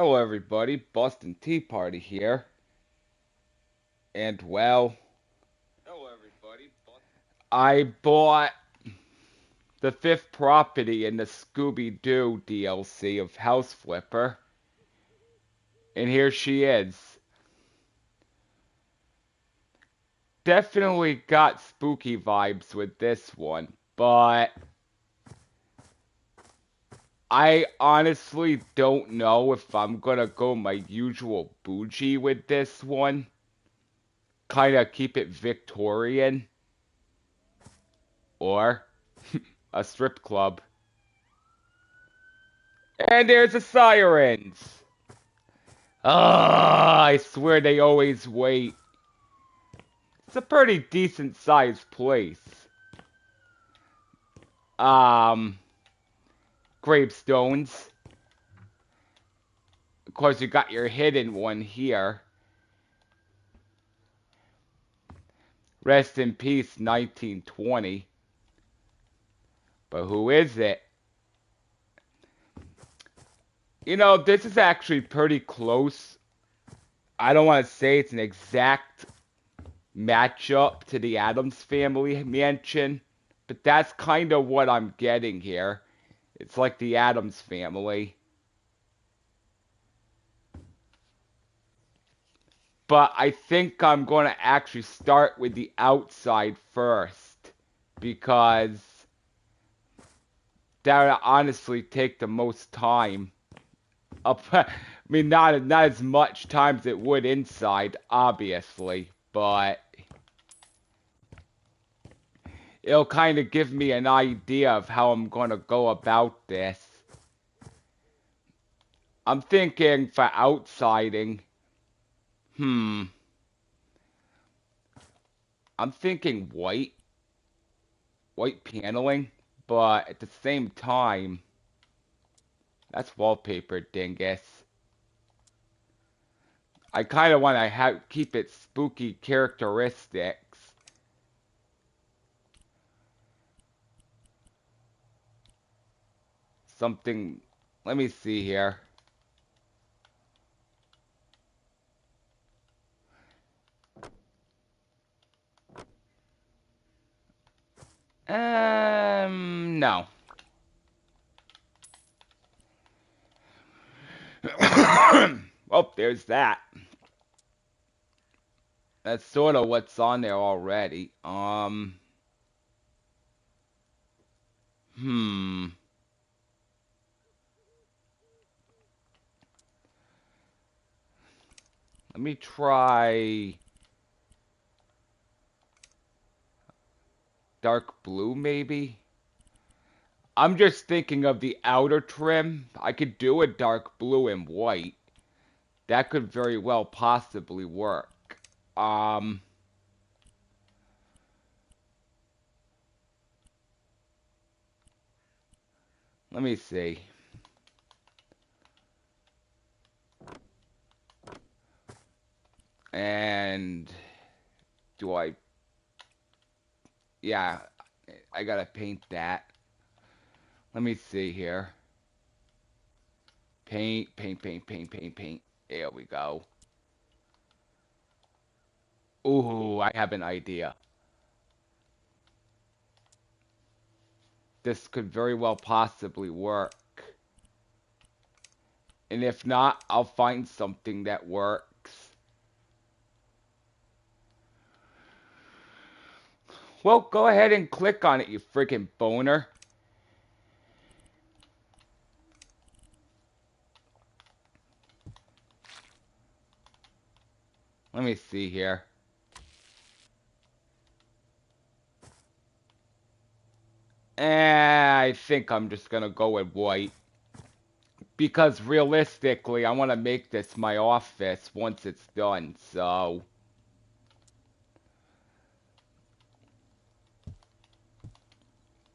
Hello, everybody. Boston Tea Party here. And, well, I bought the fifth property in the Scooby Doo DLC of House Flipper. And here she is. Definitely got spooky vibes with this one, but I honestly don't know if I'm gonna go my usual bougie with this one. Kinda keep it Victorian. Or a strip club. And there's the sirens! Ah, I swear they always wait. It's a pretty decent sized place. Um, Gravestones. Of course, you got your hidden one here. Rest in peace, 1920. But who is it? You know, this is actually pretty close. I don't want to say it's an exact matchup to the Addams Family mansion, but that's kind of what I'm getting here. It's like the Addams Family. But I think I'm going to actually start with the outside first, because that would honestly take the most time. I mean, not as much time as it would inside, obviously, but it'll kind of give me an idea of how I'm going to go about this. I'm thinking for outsiding, I'm thinking white paneling, but at the same time, that's wallpaper, dingus. I kind of want to keep it spooky characteristics. Something, let me see here. No. Well, there's that. That's sort of what's on there already. Hmm. Let me try dark blue, maybe? I'm just thinking of the outer trim. I could do a dark blue and white. That could very well possibly work. Um, Let me see. And do I? Yeah, I gotta paint that. Let me see here. Paint, paint, paint, paint, paint, paint. There we go. Ooh, I have an idea. This could very well possibly work. And if not, I'll find something that works. Well, go ahead and click on it, you freaking boner. Let me see here. I think I'm just gonna go with white. Because realistically, I want to make this my office once it's done, so...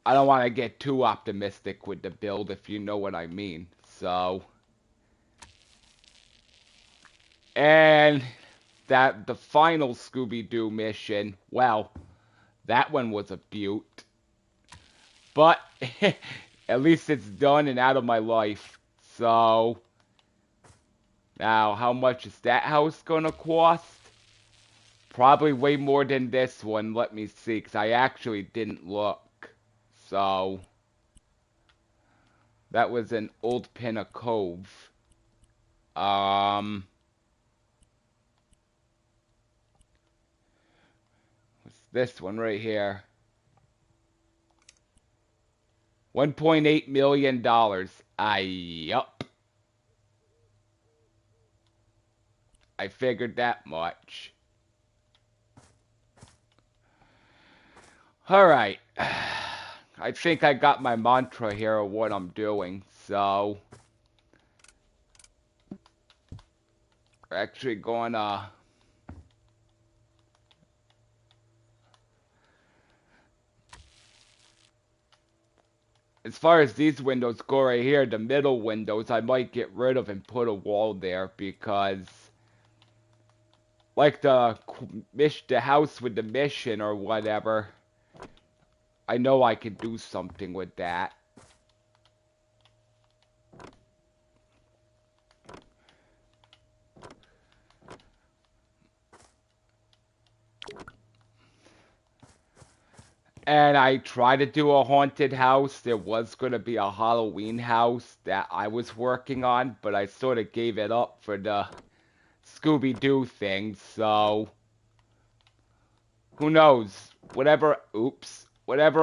I don't want to get too optimistic with the build, if you know what I mean. So... And that the final Scooby-Doo mission, well, that one was a beaut. But at least it's done and out of my life. So Now, how much is that house gonna cost? Probably way more than this one. Let me see, because I actually didn't look. So, that was in Old Pinna Cove. What's this one right here? $1.8 million. Yup. I figured that much. Alright. I think I got my mantra here of what I'm doing, so we're actually gonna as far as these windows go right here, the middle windows I might get rid of and put a wall there because like the house with the mission or whatever, I know I could do something with that. And I tried to do a haunted house. There was going to be a Halloween house that I was working on, but I sort of gave it up for the Scooby-Doo thing, so who knows? Whatever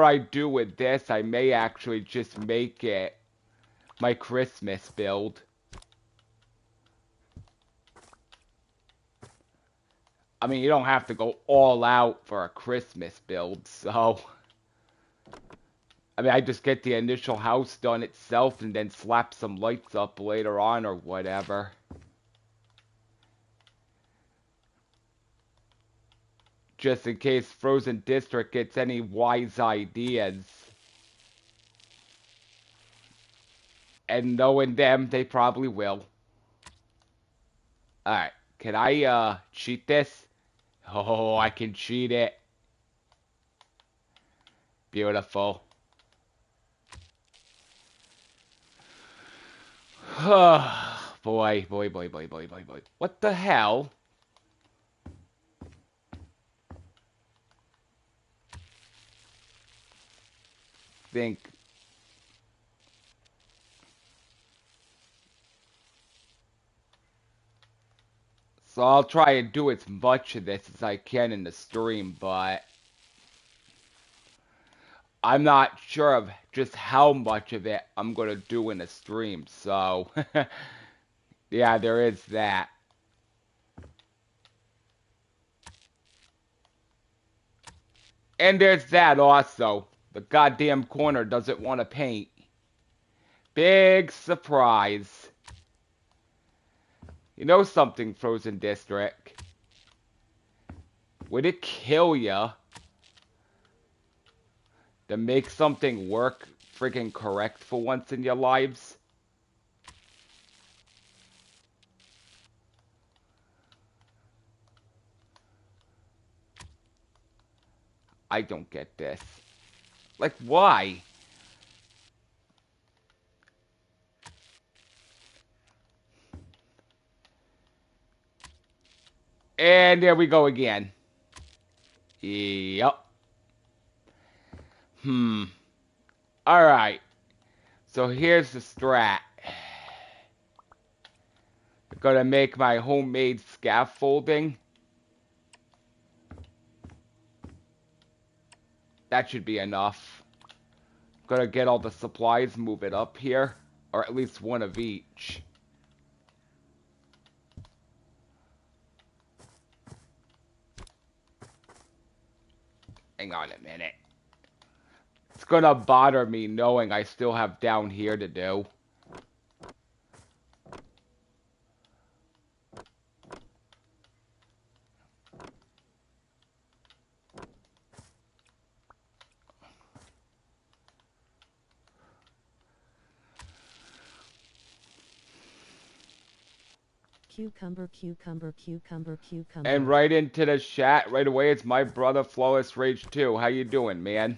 I do with this, I may actually just make it my Christmas build. I mean, you don't have to go all out for a Christmas build, so I mean, I just get the initial house done itself and then slap some lights up later on or whatever. Just in case Frozen District gets any wise ideas. And knowing them, they probably will. Alright, can I cheat this? Oh, I can cheat it. Beautiful. Boy. What the hell? Think. So I'll try and do as much of this as I can in the stream, but I'm not sure of just how much of it I'm going to do in a stream, so yeah, there is that. And there's that also. The goddamn corner doesn't want to paint. Big surprise. You know something, Frozen District? Would it kill ya to make something work freaking correct for once in your lives? I don't get this. Like, why? And there we go again. Yep. Alright. So here's the strat. I'm gonna make my homemade scaffolding. That should be enough. I'm gonna get all the supplies, move it up here. Or at least one of each. Hang on a minute. It's gonna bother me knowing I still have down here to do. Cucumber. And right into the chat right away, it's my brother Flawless Rage 2. How you doing, man?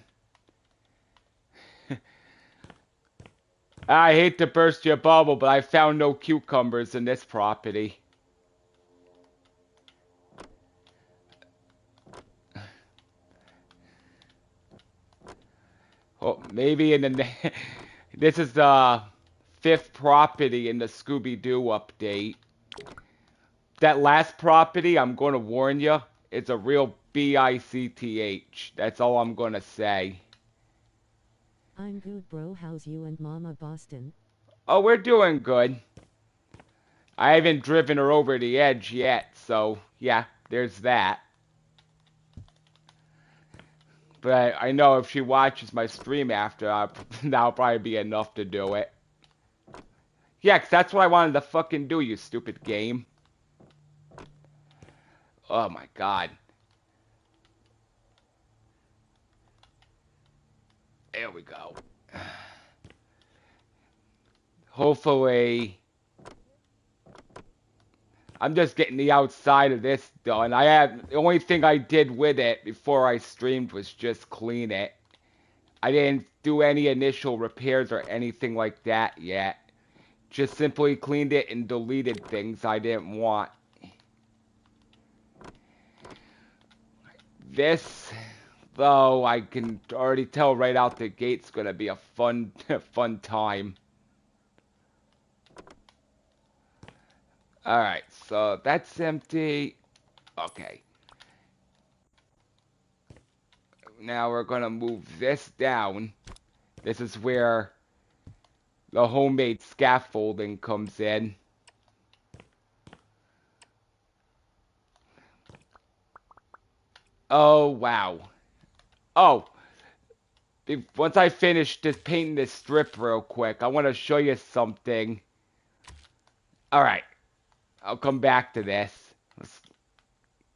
I hate to burst your bubble, but I found no cucumbers in this property. Oh, maybe in the this is the fifth property in the Scooby-Doo update. That last property, I'm going to warn you, it's a real BICTH. That's all I'm going to say. I'm good, bro. How's you and Mama Boston? Oh, we're doing good. I haven't driven her over the edge yet, so yeah, there's that. But I know if she watches my stream after, that'll probably be enough to do it. Yeah, 'cause that's what I wanted to fucking do, you stupid game. Oh my god. There we go. Hopefully, I'm just getting the outside of this done. The only thing I did with it before I streamed was just clean it. I didn't do any initial repairs or anything like that yet. Just simply cleaned it and deleted things I didn't want. This, though, I can already tell right out the gate's gonna be a fun, fun time. Alright, so that's empty. Okay. Now we're gonna move this down. This is where the homemade scaffolding comes in. Oh, wow. Oh, once I finish just painting this strip real quick, I want to show you something. Alright, I'll come back to this. Let's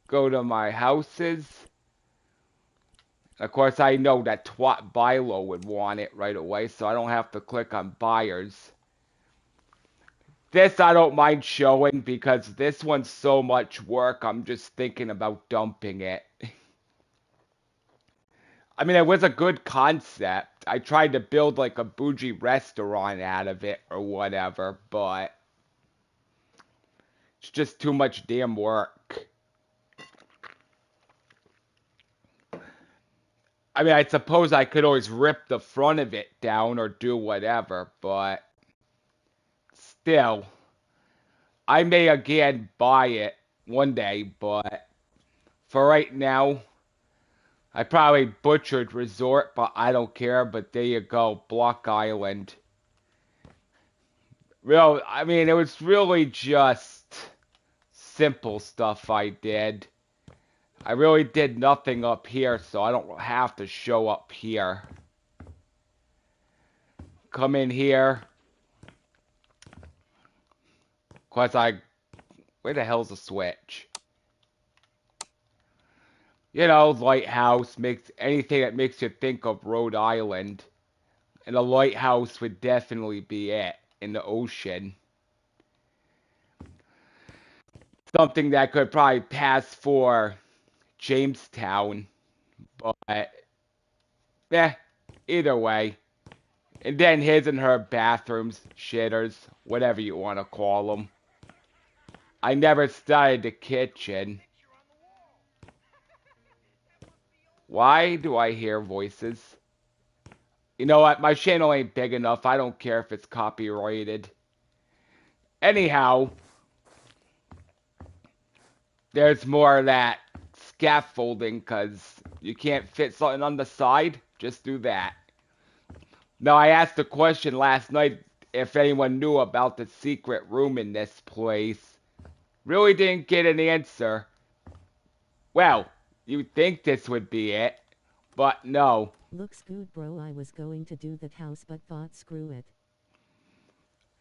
go to my houses. Of course, I know that Twat Bilo would want it right away, so I don't have to click on buyers. This I don't mind showing because this one's so much work, I'm just thinking about dumping it. I mean, it was a good concept. I tried to build like a bougie restaurant out of it or whatever, but it's just too much damn work. I mean, I suppose I could always rip the front of it down or do whatever, but still, I may again buy it one day, but for right now, I probably butchered Resort, but I don't care, but there you go, Block Island. I mean, it was really just simple stuff I did. I really did nothing up here, so I don't have to show up here. Come in here. Where the hell's the switch? You know, lighthouse makes anything that makes you think of Rhode Island. And a lighthouse would definitely be it in the ocean. Something that could probably pass for Jamestown, but yeah, either way. And then his and her bathrooms, shitters, whatever you want to call them. I never started the kitchen. Why do I hear voices? You know what? My channel ain't big enough. I don't care if it's copyrighted. Anyhow, there's more of that scaffolding because you can't fit something on the side. Just do that. Now, I asked a question last night if anyone knew about the secret room in this place. Really didn't get an answer. Well, you'd think this would be it, but no. Looks good, bro. I was going to do that house, but thought screw it.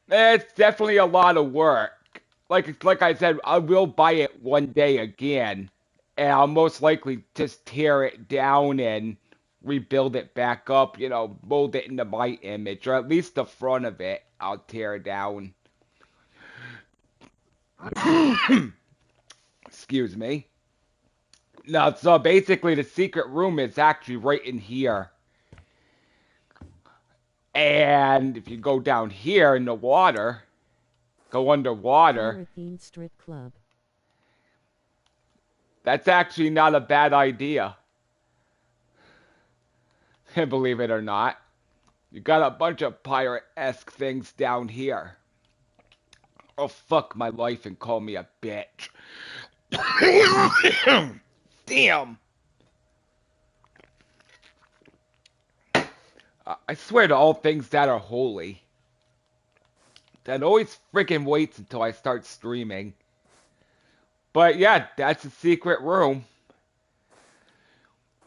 It's definitely a lot of work. Like I said, I will buy it one day again, and I'll most likely just tear it down and rebuild it back up, you know, mold it into my image, or at least the front of it I'll tear down. Excuse me. No, so basically the secret room is actually right in here. And if you go down here in the water, go underwater, Flower-themed strip club. that's actually not a bad idea. Believe it or not. You got a bunch of pirate-esque things down here. Oh, fuck my life and call me a bitch. Damn. I swear to all things that are holy. That always freaking waits until I start streaming. But yeah, that's a secret room.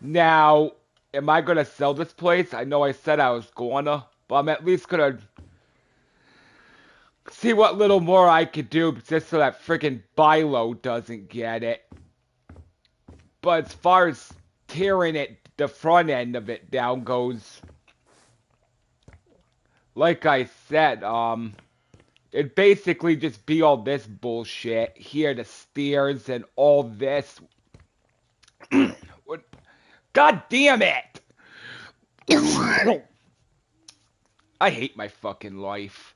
Now, am I gonna sell this place? I know I said I was gonna, but I'm at least gonna see what little more I could do just so that freaking Bilo doesn't get it. But as far as tearing it, the front end of it down goes, like I said, it'd basically just be all this bullshit here, the stairs and all this. God damn it! I hate my fucking life.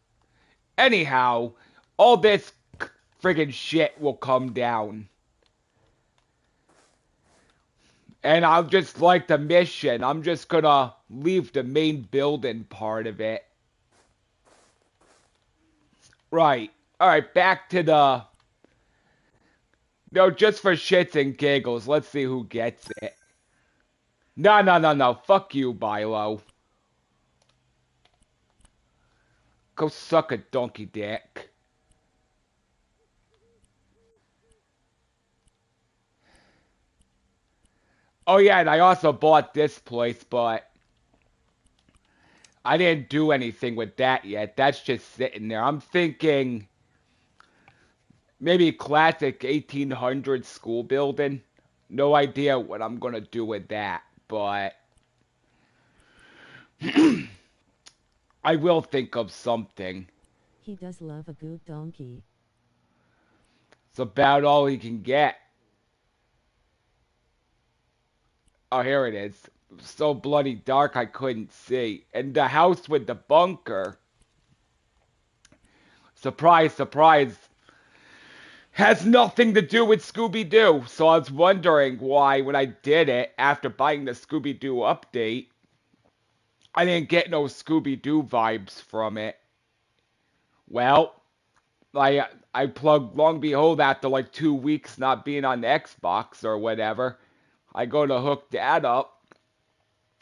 Anyhow, all this friggin' shit will come down. And I'll just like the mission. I'm just gonna leave the main building part of it. Right. Alright, back to the... No, just for shits and giggles. Let's see who gets it. No. Fuck you, Bilo. Go suck a donkey dick. Oh yeah, and I also bought this place, but I didn't do anything with that yet. That's just sitting there. I'm thinking maybe classic 1800 school building. No idea what I'm gonna do with that, but I will think of something. He does love a good donkey. It's about all he can get. Oh, here it is. So bloody dark I couldn't see. And the house with the bunker. Surprise, surprise. Has nothing to do with Scooby-Doo. So I was wondering why when I did it after buying the Scooby-Doo update, I didn't get no Scooby-Doo vibes from it. Well, I plugged Long Behold after like 2 weeks not being on the Xbox or whatever. I go to hook that up,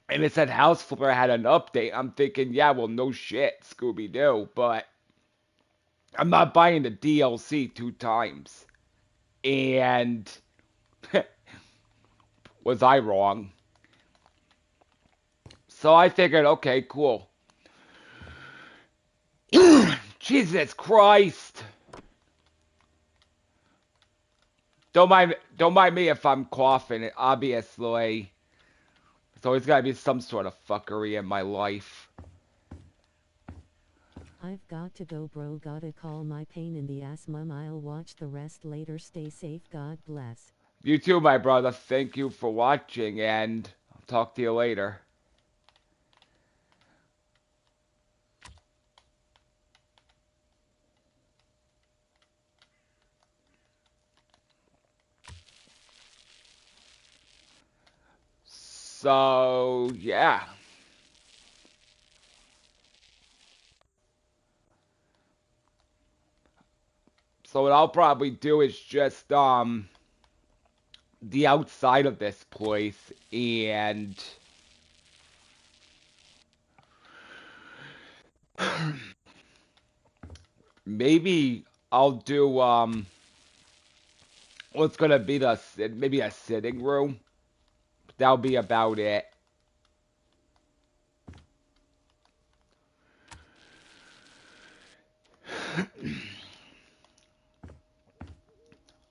and it said House Flipper had an update. I'm thinking, yeah, well, no shit, Scooby-Doo, but I'm not buying the DLC 2 times. And was I wrong? So I figured, okay, cool. Jesus Christ! Don't mind me if I'm coughing. Obviously, there's always gotta be some sort of fuckery in my life. I've got to go, bro. Gotta call my pain in the ass mum. I'll watch the rest later. Stay safe. God bless. You too, my brother. Thank you for watching, and I'll talk to you later. So, yeah. So what I'll probably do is just, the outside of this place, and maybe I'll do, what's gonna be maybe a sitting room. That'll be about it.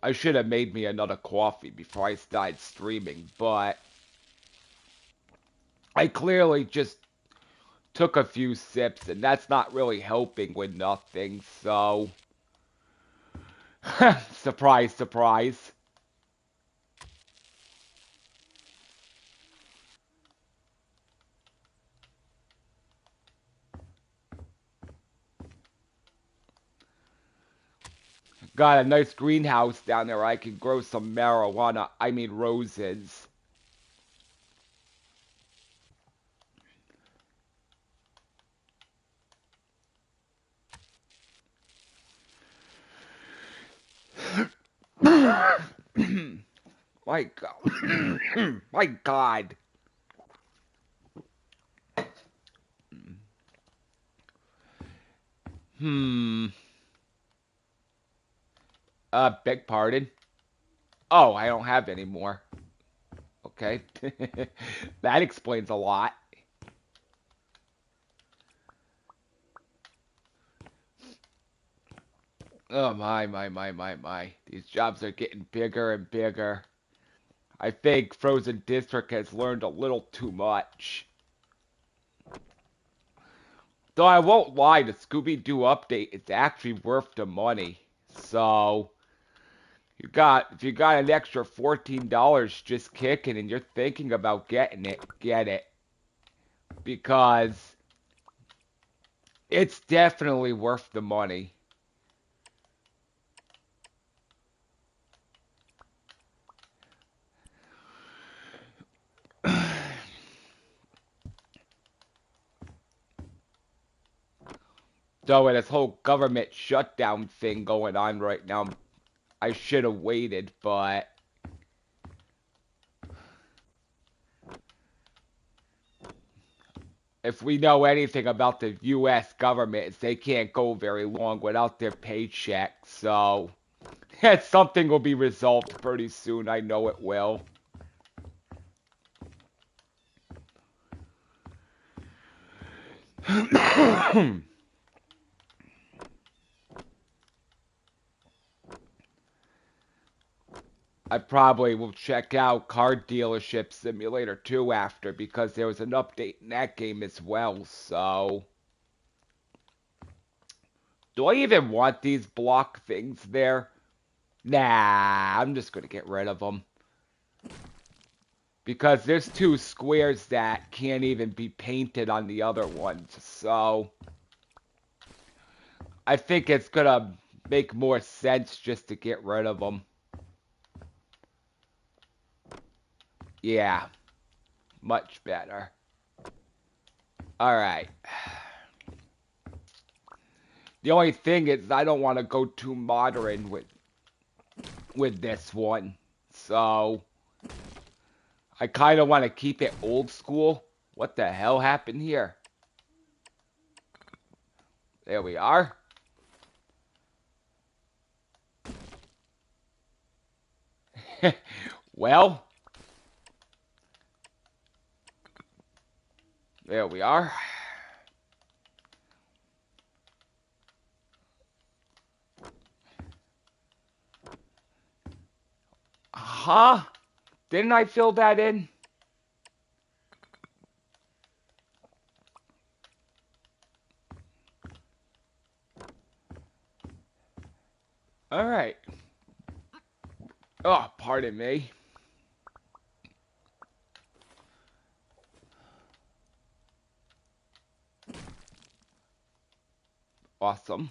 I should have made me another coffee before I started streaming, but I clearly just took a few sips, and that's not really helping with nothing, so... Surprise, surprise. Got a nice greenhouse down there. I can grow some marijuana. I mean roses. My God. My God. Hmm. Beg pardon. Oh, I don't have any more. Okay. That explains a lot. Oh my. These jobs are getting bigger and bigger. I think Frozen District has learned a little too much. Though I won't lie, the Scooby-Doo update is actually worth the money. So, if you got an extra $14 just kicking and you're thinking about getting it, get it. Because it's definitely worth the money. So with this whole government shutdown thing going on right now, I should have waited, but if we know anything about the U.S. government, it's they can't go very long without their paycheck. So something will be resolved pretty soon. I know it will. I probably will check out Car Dealership Simulator 2 after because there was an update in that game as well. So, do I even want these block things there? Nah, I'm just gonna get rid of them. Because there's two squares that can't even be painted on the other ones. So, I think it's gonna make more sense just to get rid of them. Yeah, much better. Alright. The only thing is I don't want to go too modern with this one. So I kind of want to keep it old school. What the hell happened here? There we are. Well, there we are. Huh? Didn't I fill that in? Alright. Oh, pardon me. Awesome.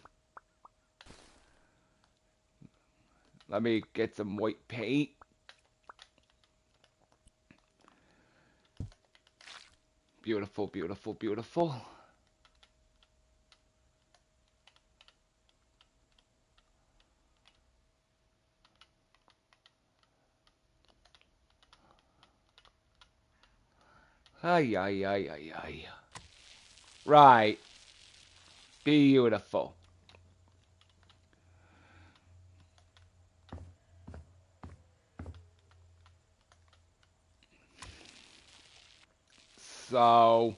Let me get some white paint. Beautiful, beautiful, beautiful. Ay, ay, ay, ay, ay. Right. Beautiful. So,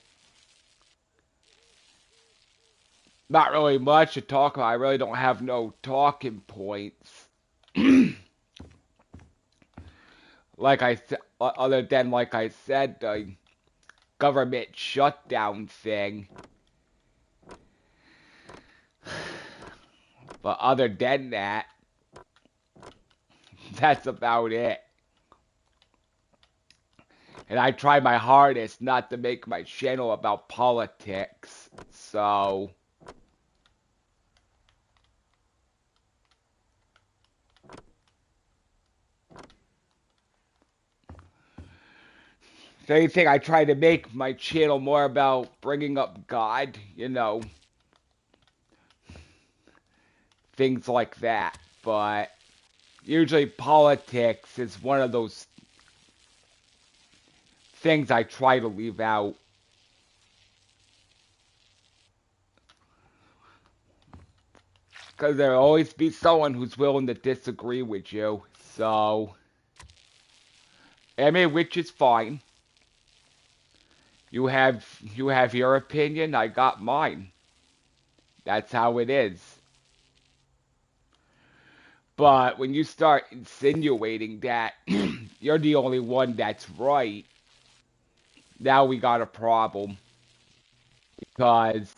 not really much to talk about. I really don't have no talking points. Like I said, other than like I said, the government shutdown thing. But other than that, that's about it. And I try my hardest not to make my channel about politics. So, If anything, I try to make my channel more about bringing up God, things like that. But usually politics is one of those things I try to leave out. Because there'll always be someone who's willing to disagree with you. So, I mean, which is fine. You have your opinion, I got mine. That's how it is. But when you start insinuating that you're the only one that's right, now we got a problem. Because,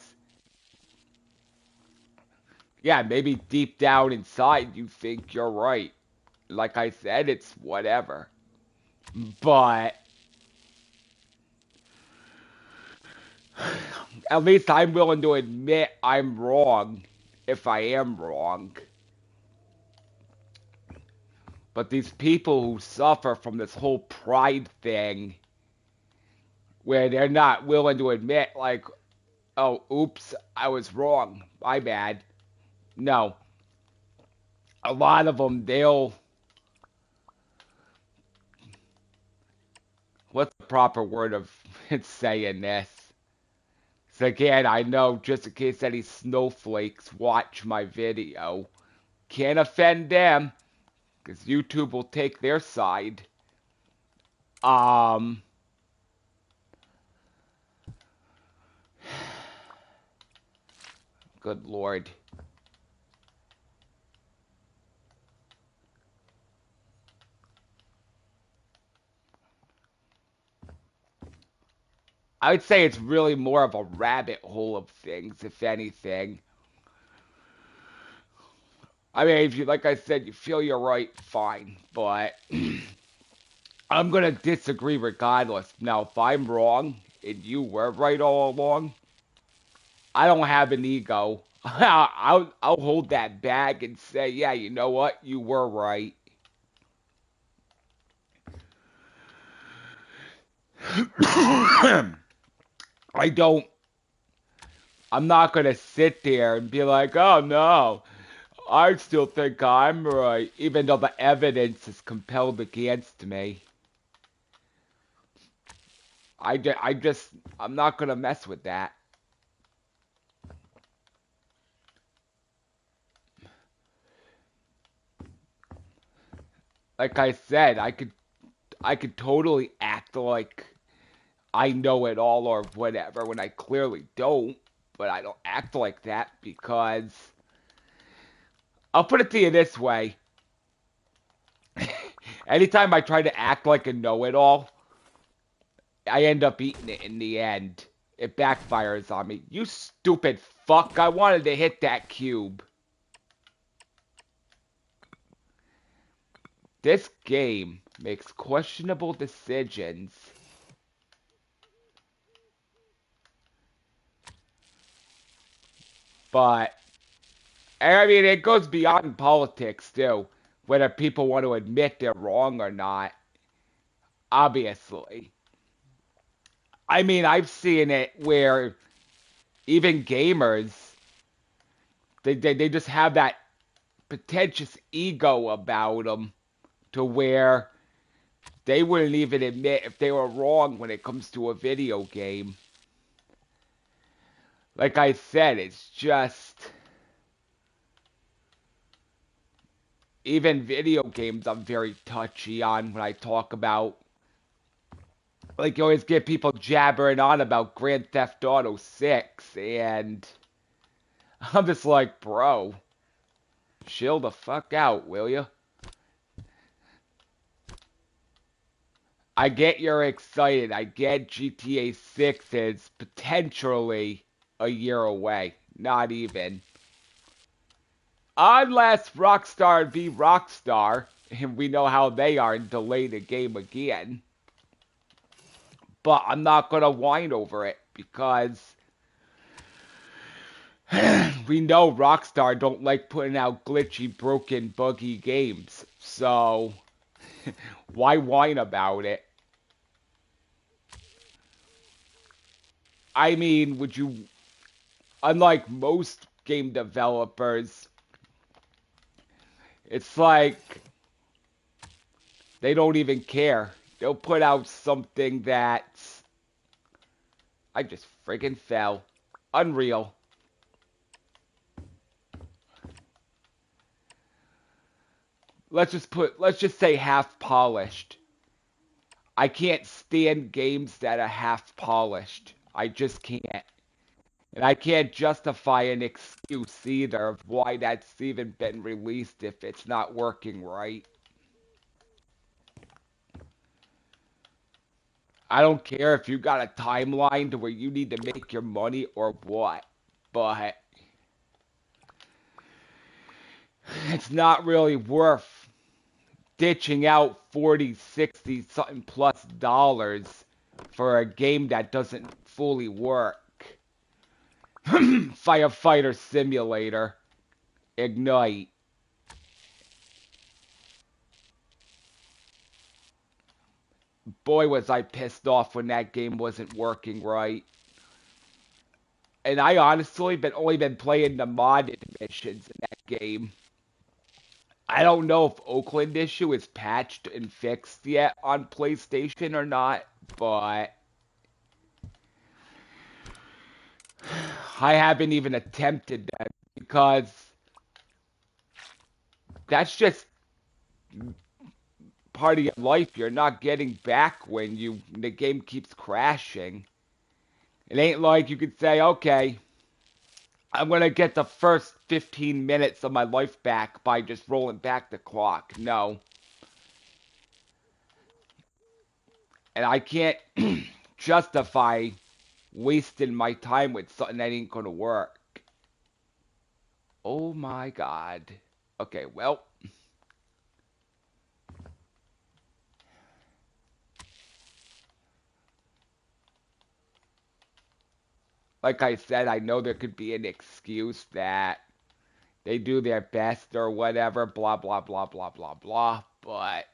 yeah, maybe deep down inside you think you're right. Like I said, it's whatever. But at least I'm willing to admit I'm wrong if I am wrong. But these people who suffer from this whole pride thing, where they're not willing to admit, like, oh, oops, I was wrong, my bad. No. A lot of them, what's the proper word of saying this? So again, I know just in case any snowflakes watch my video, can't offend them, because YouTube will take their side. Um, Good Lord. I would say it's really more of a rabbit hole of things, if anything. I mean, if you, like I said, you feel you're right, fine. But I'm gonna disagree regardless. Now, if I'm wrong and you were right all along, I don't have an ego. I'll hold that back and say, yeah, you know what, you were right. I don't. I'm not gonna sit there and be like, oh no, I still think I'm right, even though the evidence is compelled against me. I'm not gonna mess with that. Like I said, I could totally act like I know it all or whatever when I clearly don't, but I don't act like that because I'll put it to you this way. Anytime I try to act like a know-it-all, I end up eating it in the end. It backfires on me. You stupid fuck, I wanted to hit that cube. This game makes questionable decisions. But, I mean, it goes beyond politics, too. Whether people want to admit they're wrong or not. Obviously. I mean, I've seen it where even gamers, they just have that pretentious ego about them to where they wouldn't even admit if they were wrong when it comes to a video game. Like I said, it's just... Even video games I'm very touchy on when I talk about... Like, you always get people jabbering on about Grand Theft Auto 6, and... I'm just like, bro, chill the fuck out, will you? I get you're excited. I get GTA 6 is potentially a year away. Not even. Unless Rockstar be Rockstar, and we know how they are and delay the game again. But I'm not going to whine over it because we know Rockstar don't like putting out glitchy, broken, buggy games. So why whine about it? I mean, would you, unlike most game developers, it's like they don't even care. They'll put out something that's, I just friggin' fell. Unreal. Let's just say half polished. I can't stand games that are half polished. I just can't. And I can't justify an excuse either of why that's even been released if it's not working right. I don't care if you got a timeline to where you need to make your money or what, but it's not really worth ditching out 40, 60 something plus dollars for a game that doesn't fully work. Firefighter Simulator, Ignite. Boy, was I pissed off when that game wasn't working right. And I honestly only been playing the modded missions in that game. I don't know if Oakland issue is patched and fixed yet on PlayStation or not, but I haven't even attempted that because that's just part of your life you're not getting back when the game keeps crashing. It ain't like you could say, okay, I'm gonna get the first 15 minutes of my life back by just rolling back the clock. No. And I can't justify wasting my time with something that ain't gonna work. Oh my god. Okay, well. Like I said, I know there could be an excuse that they do their best or whatever, blah, blah, blah, blah, blah, blah, but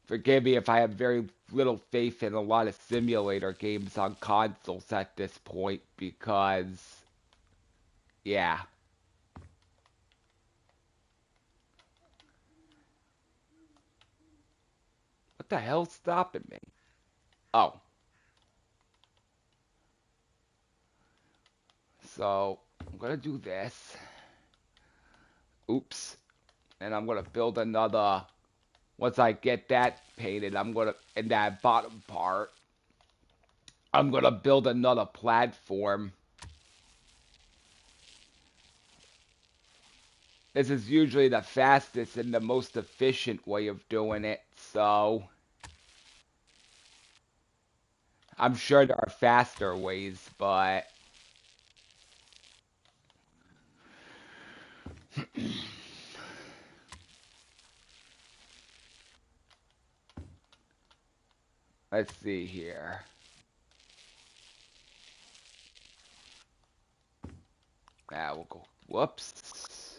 forgive me if I have very little faith in a lot of simulator games on consoles at this point because, yeah. What the hell's stopping me? Oh. So, I'm gonna do this. Oops. And I'm gonna build another. Once I get that painted, in that bottom part, I'm gonna build another platform. This is usually the fastest and the most efficient way of doing it, so I'm sure there are faster ways, but let's see here. We'll go. Whoops.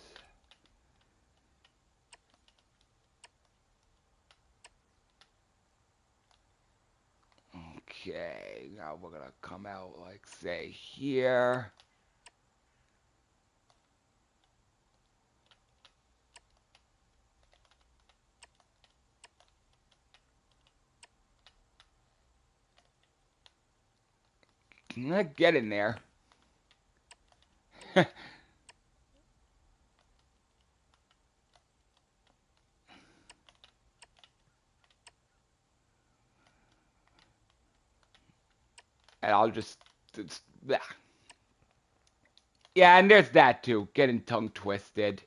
Okay, now we're gonna come out like say here. Get in there. And I'll just yeah, and there's that too. Getting tongue twisted.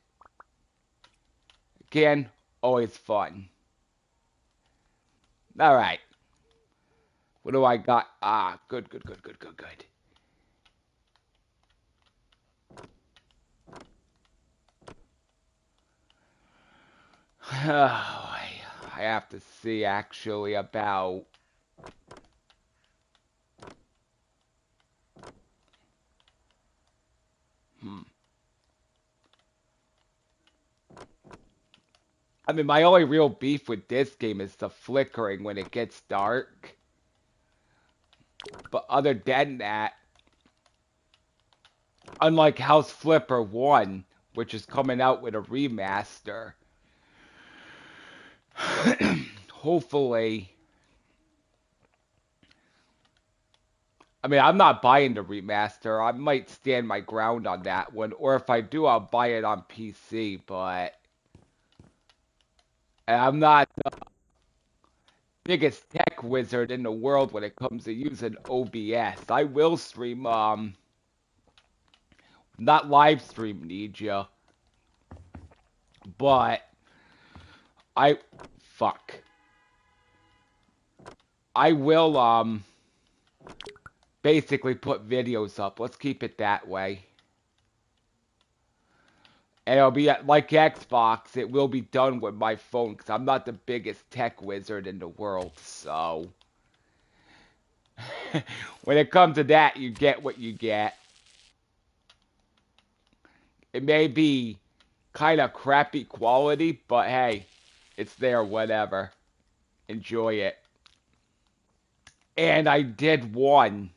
Again, always fun. All right. What do I got? Ah, good, good, good, good, good, good. I have to see actually about. Hmm. I mean, my only real beef with this game is the flickering when it gets dark. But other than that, unlike House Flipper 1, which is coming out with a remaster, hopefully. I mean, I'm not buying the remaster. I might stand my ground on that one. Or if I do, I'll buy it on PC. But I'm not the biggest tech wizard in the world when it comes to using OBS. I will stream, not live stream Ninja, but I, fuck. I will, basically put videos up. Let's keep it that way. And it'll be like Xbox. It will be done with my phone because I'm not the biggest tech wizard in the world. So when it comes to that, you get what you get. It may be kind of crappy quality, but hey, it's there, whatever. Enjoy it. And I did one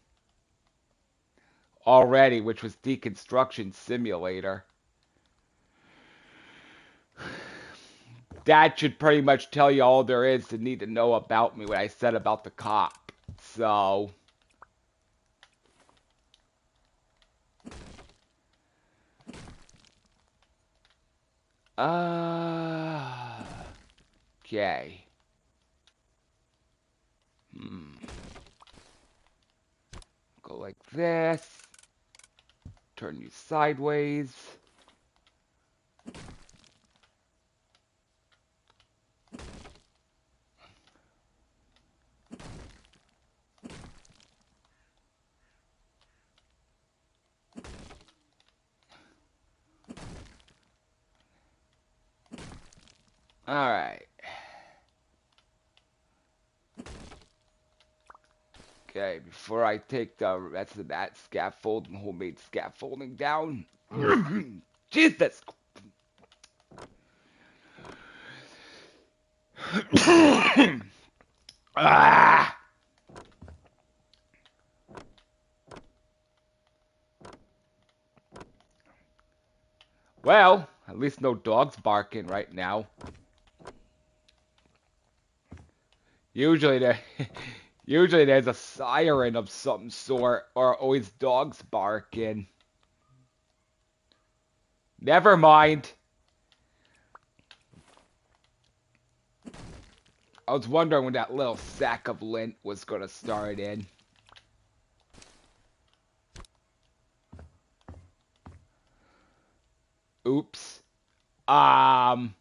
already, which was Deconstruction Simulator. That should pretty much tell you all there is to need to know about me, what I said about the cop. So, okay. Go like this. Turn you sideways. Alright. Okay, before I take the rest of that scaffolding, homemade scaffolding down. Jesus! Ah! Well, at least no dogs barking right now. Usually there, usually there's a siren of some sort, or always dogs barking. Never mind. I was wondering when that little sack of lint was gonna start in. Oops. Hang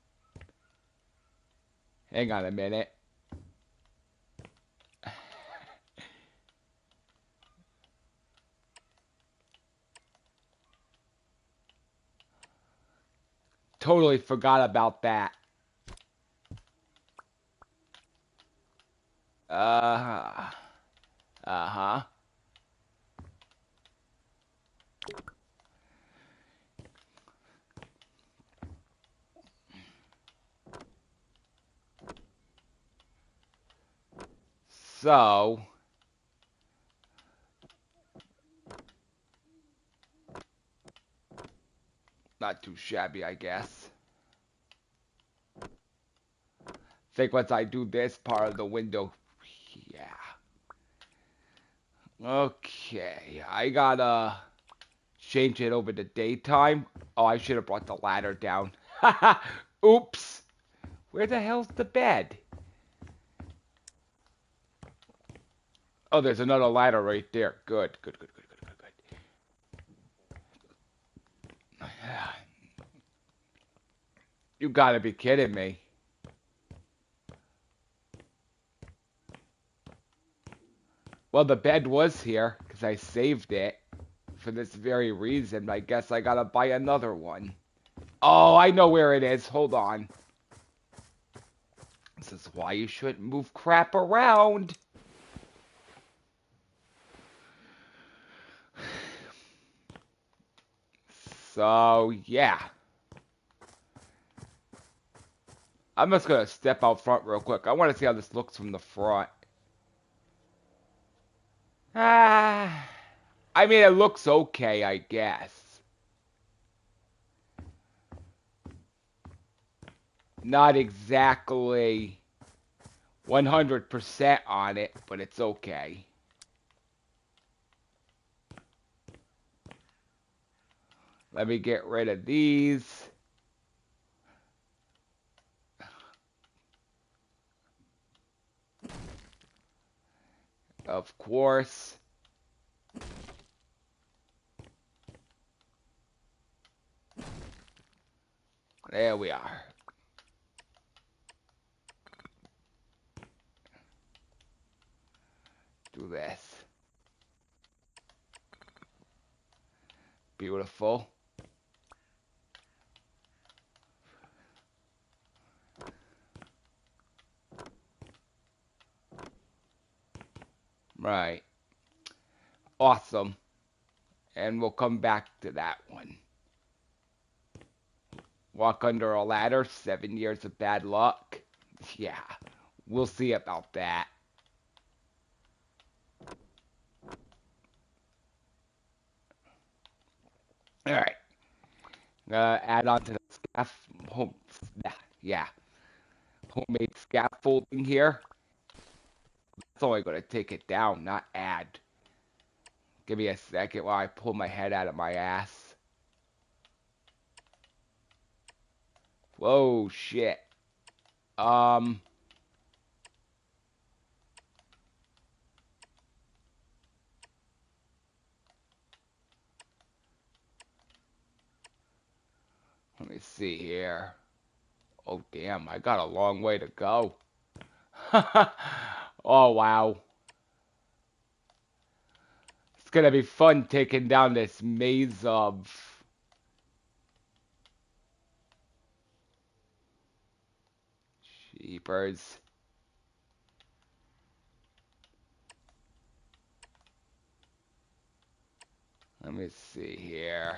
on a minute. Totally forgot about that. Uh-huh. So, not too shabby, I guess. Think once I do this part of the window, yeah. Okay, I gotta change it over to daytime. Oh, I should have brought the ladder down. Oops. Where the hell's the bed? Oh, there's another ladder right there. Good, good, good, good, good, good, good. You gotta be kidding me. Well, the bed was here because I saved it for this very reason. I guess I gotta buy another one. Oh, I know where it is. Hold on. This is why you shouldn't move crap around. So, yeah. I'm just gonna step out front real quick. I want to see how this looks from the front. Ah, I mean, it looks okay, I guess. Not exactly 100% on it, but it's okay. Let me get rid of these. Of course. There we are. Do this. Beautiful. Right. Awesome. And we'll come back to that one. Walk under a ladder, 7 years of bad luck. Yeah, we'll see about that. All right. Add on to the yeah, homemade scaffolding here. That's only going to take it down, not add. Give me a second while I pull my head out of my ass. Whoa, shit. Um, Let me see here. Oh, damn, I got a long way to go. Oh, wow. It's gonna be fun taking down this maze of... Jeepers. Let me see here.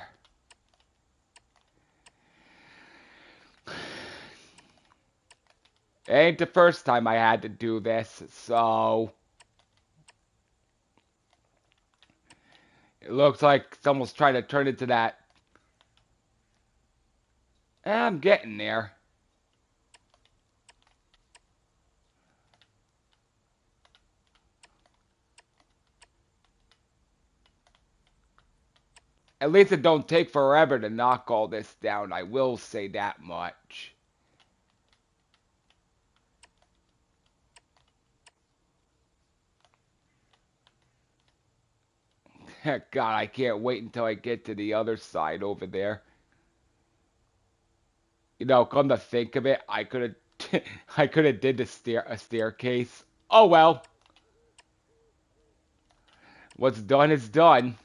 It ain't the first time I had to do this, so... It looks like someone's trying to turn into that... I'm getting there. At least it don't take forever to knock all this down, I will say that much. God, I can't wait until I get to the other side over there. You know, come to think of it, I could have I could have did a staircase. Oh well. What's done is done.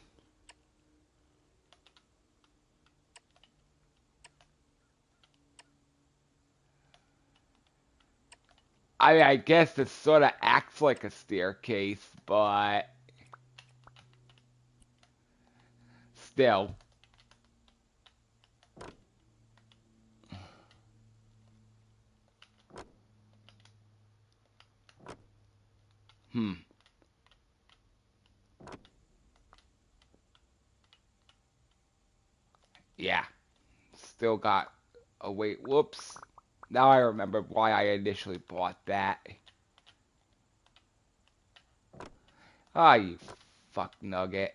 I guess it sort of acts like a staircase, but still. Hmm. Yeah. Still got... Oh, wait. Whoops. Now I remember why I initially bought that. Ah, you fuck nugget.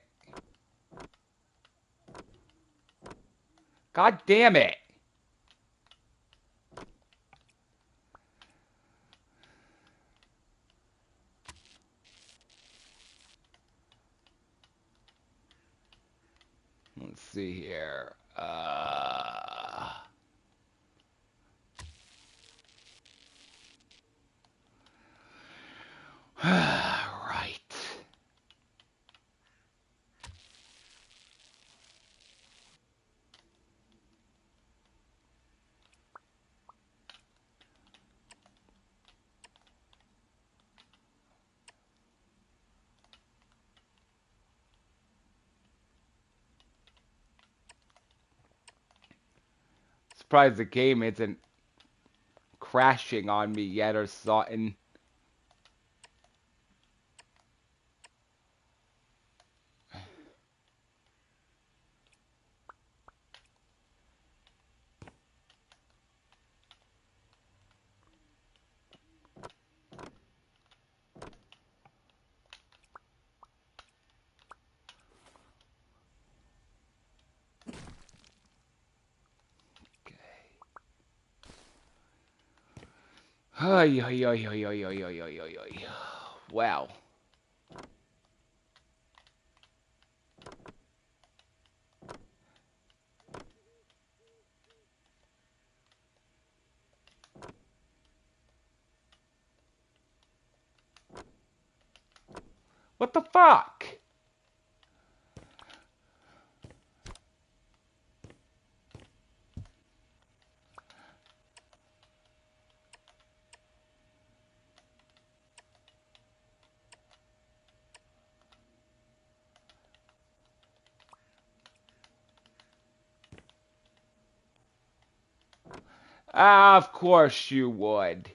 God damn it. Let's see here. Right. Surprised the game isn't crashing on me yet or something. Ay, ay, ay, ay, ay, ay, ay, ay, ay, ay. Wow. What the fuck? Ah, of course you would.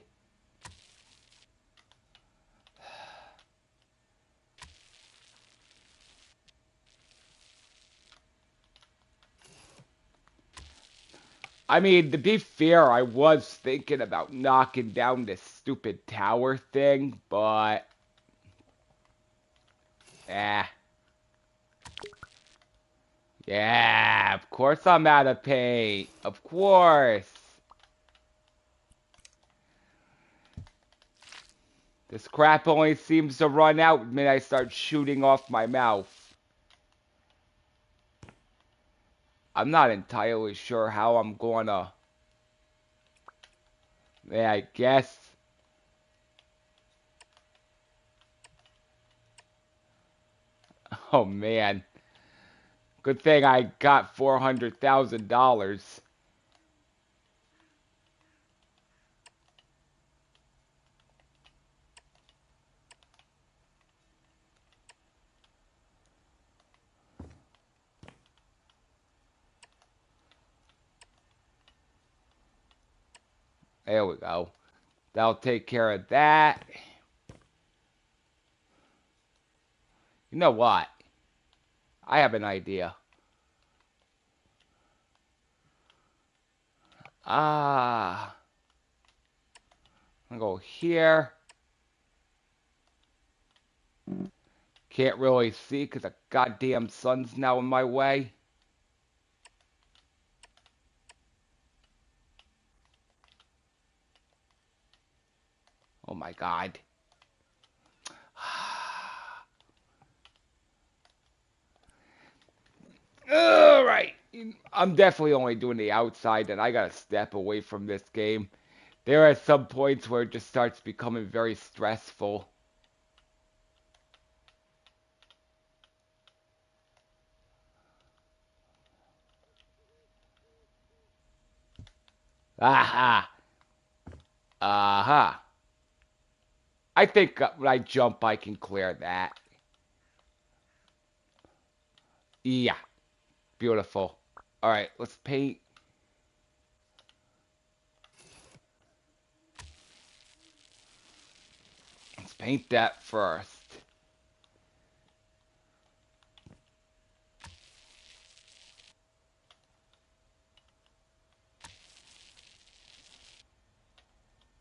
I mean, to be fair, I was thinking about knocking down this stupid tower thing, but... Eh. Yeah, of course I'm out of paint. Of course. This crap only seems to run out when I start shooting off my mouth. I'm not entirely sure how I'm gonna... Yeah, I guess. Oh, man. Good thing I got $400,000. There we go. That'll take care of that. You know what? I have an idea. Ah. I'm gonna go here. Can't really see because the goddamn sun's now in my way. Oh my god. Alright. I'm definitely only doing the outside and I gotta step away from this game. There are some points where it just starts becoming very stressful. Aha. Aha. I think when I jump I can clear that. Yeah. Beautiful. Alright, let's paint. Let's paint that first.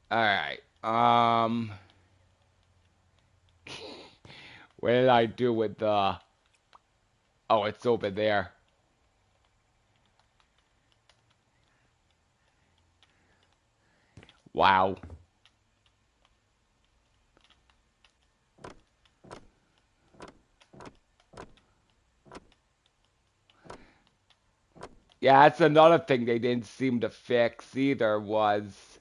Alright. What did I do with the... Oh, it's over there. Wow. Yeah, that's another thing they didn't seem to fix either was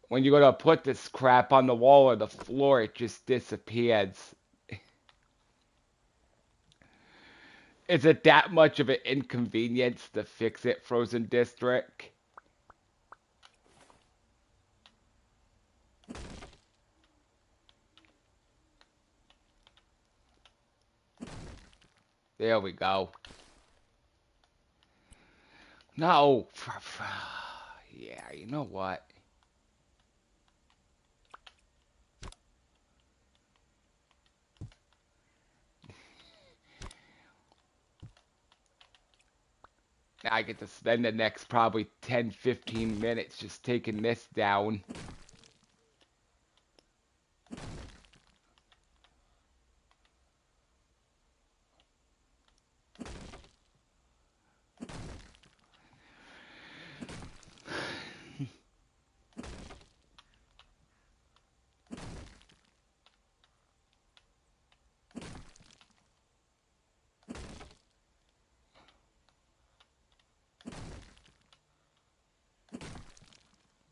when you're gonna put this crap on the wall or the floor, it just disappears. Is it that much of an inconvenience to fix it, Frozen District? There we go. No. Yeah, you know what? Now I get to spend the next probably 10, 15 minutes just taking this down.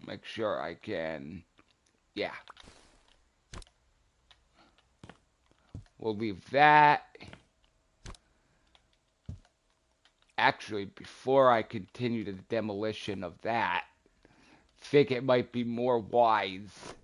Make sure I can... Yeah. We'll leave that. Actually, before I continue the demolition of that, I think it might be more wise.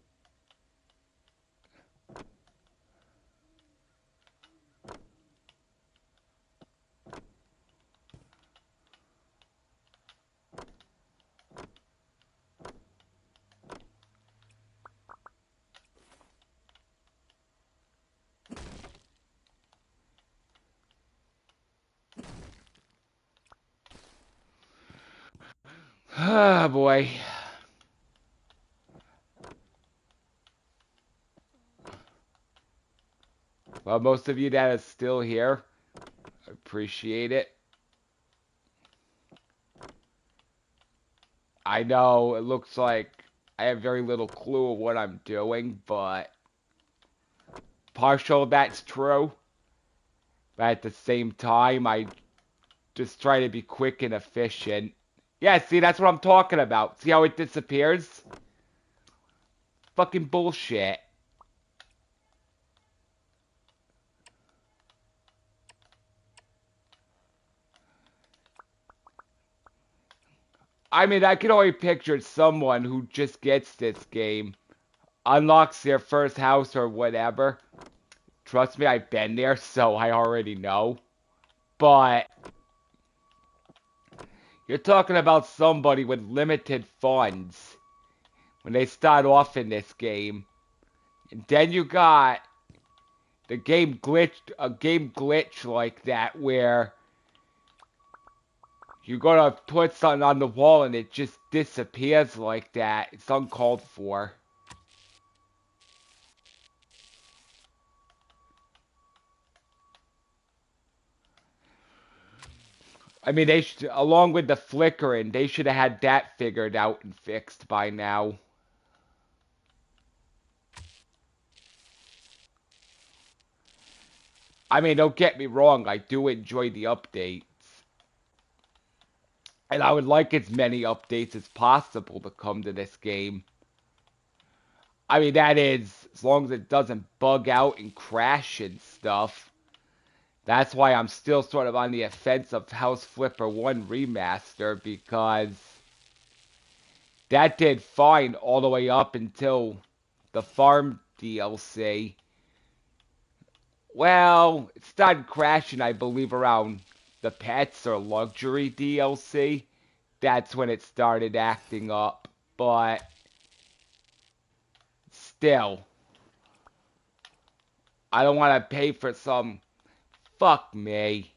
Ah, boy. Well, most of you that is still here, I appreciate it. I know it looks like I have very little clue of what I'm doing, but partial of that's true. But at the same time, I just try to be quick and efficient. Yeah, see, that's what I'm talking about. See how it disappears? Fucking bullshit. I mean, I can only picture someone who just gets this game, unlocks their first house or whatever. Trust me, I've been there, so I already know. But you're talking about somebody with limited funds when they start off in this game. And then you got the game glitched, a game glitch like that where you're gonna put something on the wall and it just disappears like that. It's uncalled for. I mean, they should, along with the flickering, they should have had that figured out and fixed by now. I mean, don't get me wrong, I do enjoy the updates. And I would like as many updates as possible to come to this game. I mean, that is, as long as it doesn't bug out and crash and stuff. That's why I'm still sort of on the offense of House Flipper 1 Remaster, because that did fine all the way up until the farm DLC. Well, it started crashing, I believe, around the pets or luxury DLC. That's when it started acting up. But still, I don't want to pay for some... Fuck me.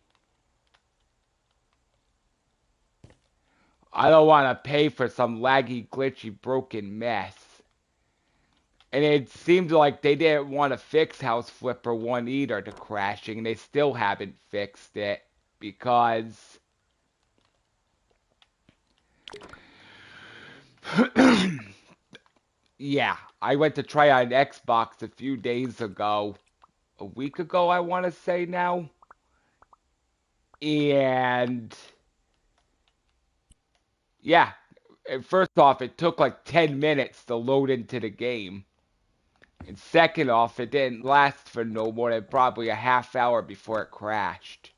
I don't want to pay for some laggy, glitchy, broken mess. And it seemed like they didn't want to fix House Flipper 1 either to crashing. They still haven't fixed it. Because... yeah, I went to try on Xbox a few days ago. A week ago, I want to say now. And... yeah, first off, it took like 10 minutes to load into the game. And second off, it didn't last for no more than probably a half hour before it crashed.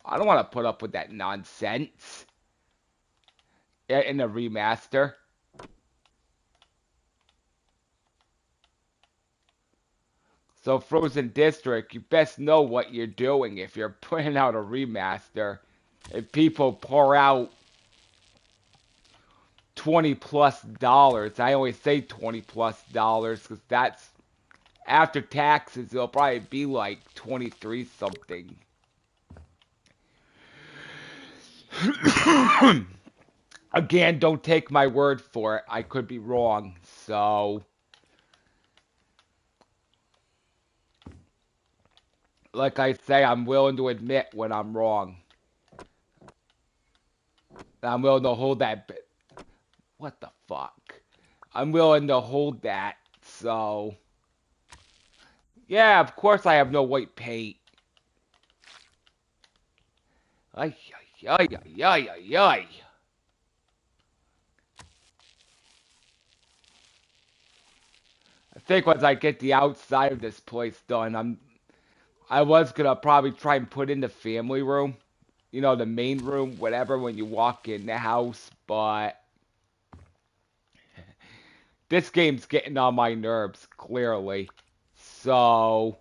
I don't want to put up with that nonsense in the remaster. So Frozen District, you best know what you're doing if you're putting out a remaster. If people pour out $20 plus dollars. I always say $20 plus dollars because that's after taxes. It'll probably be like 23 something. Again, don't take my word for it. I could be wrong. So, like I say, I'm willing to admit when I'm wrong. I'm willing to hold that. What the fuck? I'm willing to hold that. So, yeah, of course I have no white paint. Ay, ay, ay, ay, ay, ay. I think once I get the outside of this place done, I was gonna probably try and put in the family room, you know, the main room, whatever, when you walk in the house, but this game's getting on my nerves, clearly. So,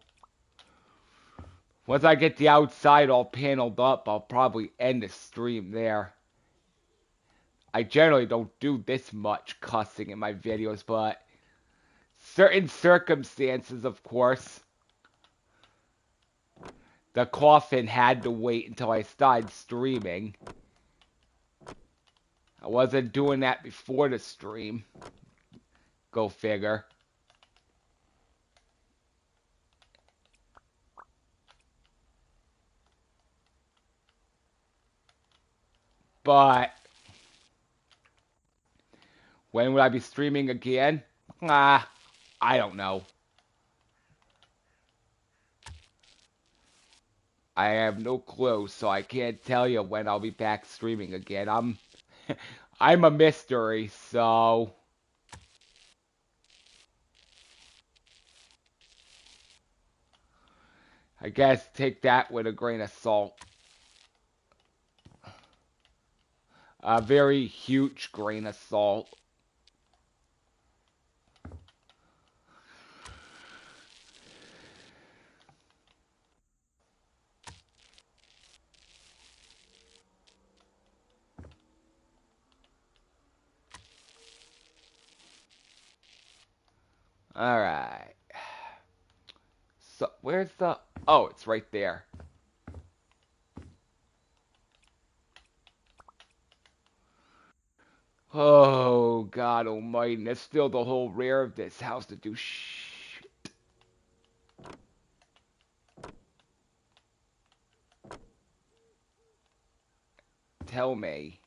once I get the outside all paneled up, I'll probably end the stream there. I generally don't do this much cussing in my videos, but certain circumstances, of course, the coffin had to wait until I started streaming. I wasn't doing that before the stream. Go figure. But when would I be streaming again? I don't know. I have no clue, so I can't tell you when I'll be back streaming again. I'm a mystery, so I guess take that with a grain of salt. A very huge grain of salt. Alright. So, where's the... Oh, it's right there. Oh, God almighty. There's still the whole rear of this house to do shit. Tell me.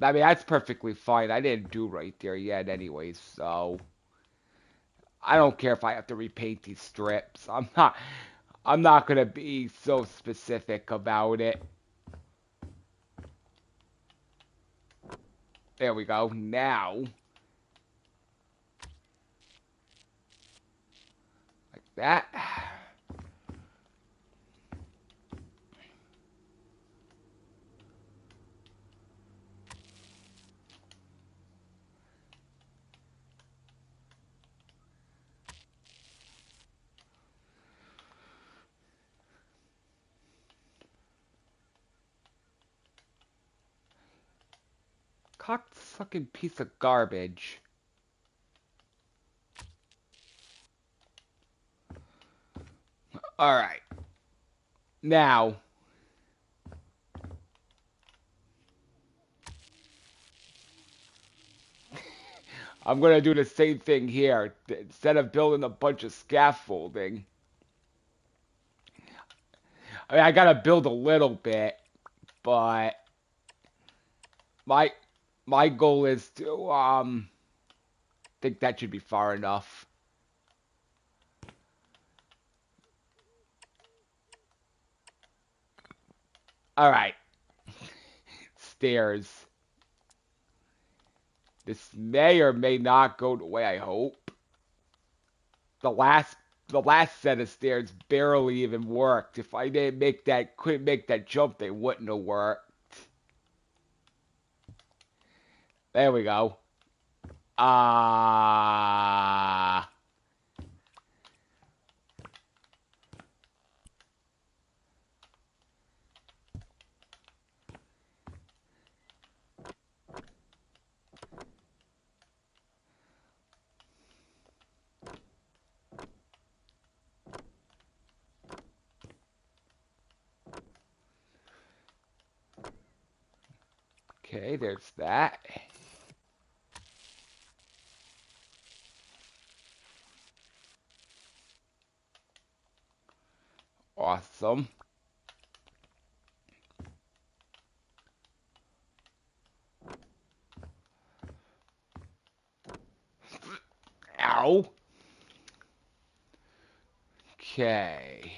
I mean, that's perfectly fine. I didn't do right there yet anyways, so... I don't care if I have to repaint these strips. I'm not gonna be so specific about it. There we go. Now, like that. Cocksucking piece of garbage. Alright. Now. I'm gonna do the same thing here. Instead of building a bunch of scaffolding. I mean, I gotta build a little bit. But my goal is to think that should be far enough. Alright. Stairs. This may or may not go the way I hope. The last set of stairs barely even worked. If I couldn't make that jump, they wouldn't have worked. There we go. Okay, there's that. Awesome. Ow. Okay.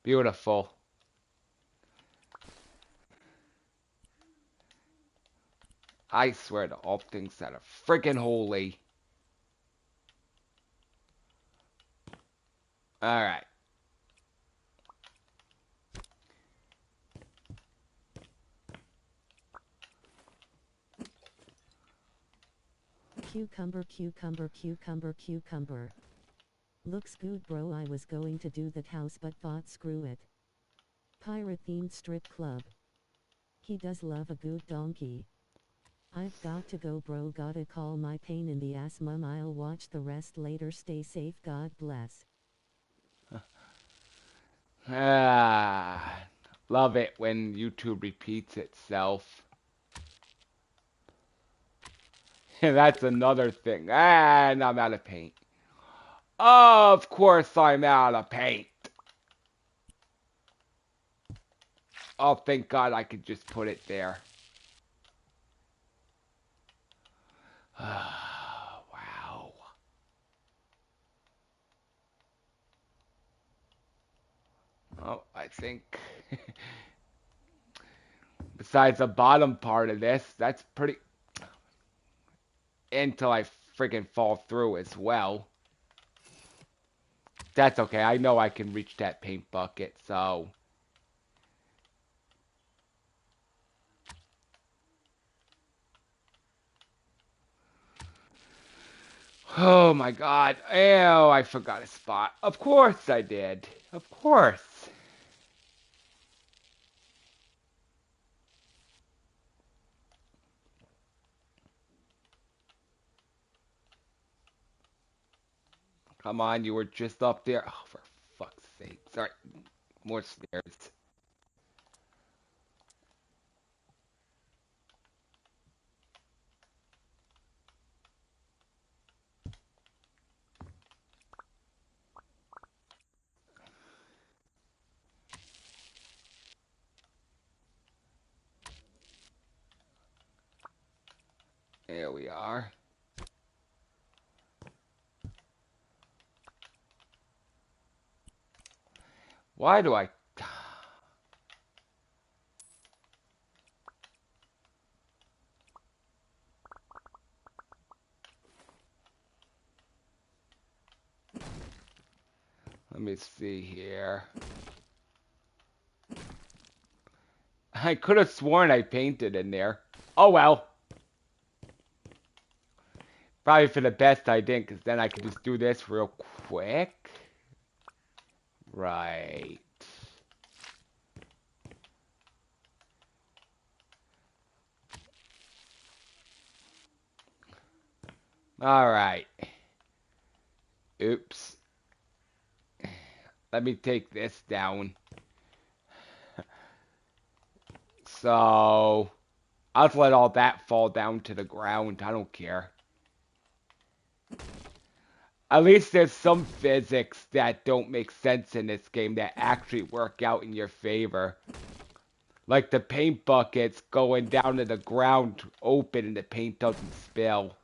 Beautiful. I swear to all things that are freaking holy. Alright. Cucumber, cucumber, cucumber, cucumber. Looks good, bro. I was going to do that house but thought screw it. Pirate themed strip club. He does love a good donkey. I've got to go, bro. Gotta call my pain in the ass mum. I'll watch the rest later. Stay safe. God bless. Love it when YouTube repeats itself. That's another thing. And I'm out of paint. Of course I'm out of paint. Oh, thank God I could just put it there. Wow. Oh, I think besides the bottom part of this, that's pretty... Until I freaking fall through as well. That's okay. I know I can reach that paint bucket, so... Oh my God. Oh, I forgot a spot. Of course I did. Of course. Come on, you were just up there. Oh, for fuck's sake. Sorry. More stairs. There we are. Why do I... Let me see here. I could have sworn I painted in there. Oh well. Probably for the best I didn't, because then I could just do this real quick. Right. Alright. Oops. Let me take this down. So, I'll just let all that fall down to the ground. I don't care. At least there's some physics that don't make sense in this game that actually work out in your favor. Like the paint buckets going down to the ground open and the paint doesn't spill.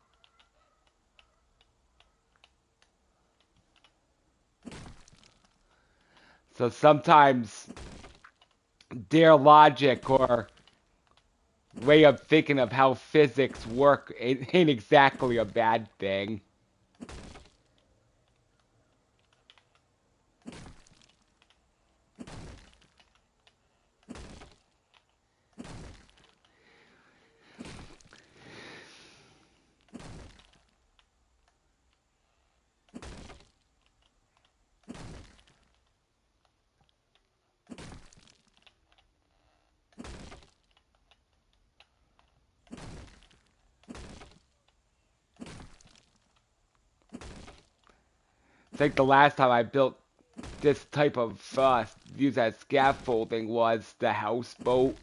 So sometimes their logic or way of thinking of how physics work ain't exactly a bad thing. think the last time I built this type of use as scaffolding was the houseboat.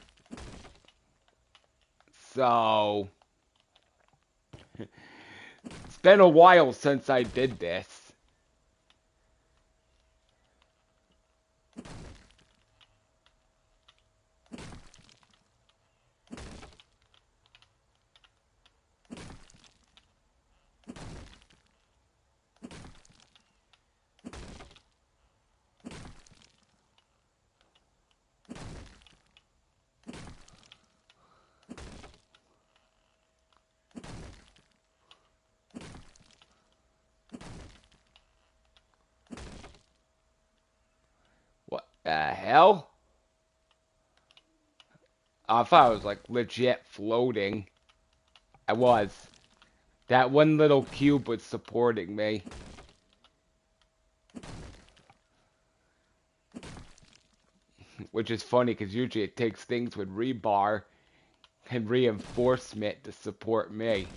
So it's been a while since I did this. What the hell? I thought I was like legit floating. I was. That one little cube was supporting me. Which is funny because usually it takes things with rebar and reinforcement to support me.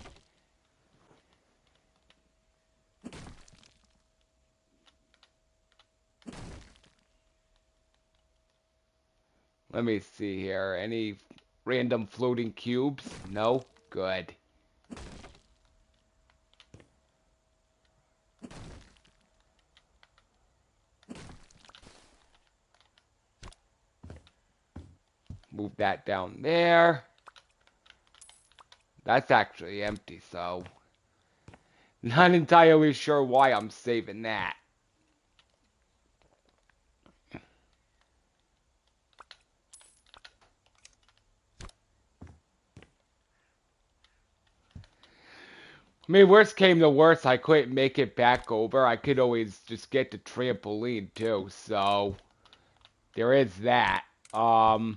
Let me see here. Any random floating cubes? No? Good. Move that down there. That's actually empty, so not entirely sure why I'm saving that. I mean, worst came to worst, I couldn't make it back over. I could always just get the trampoline too, so there is that. Well,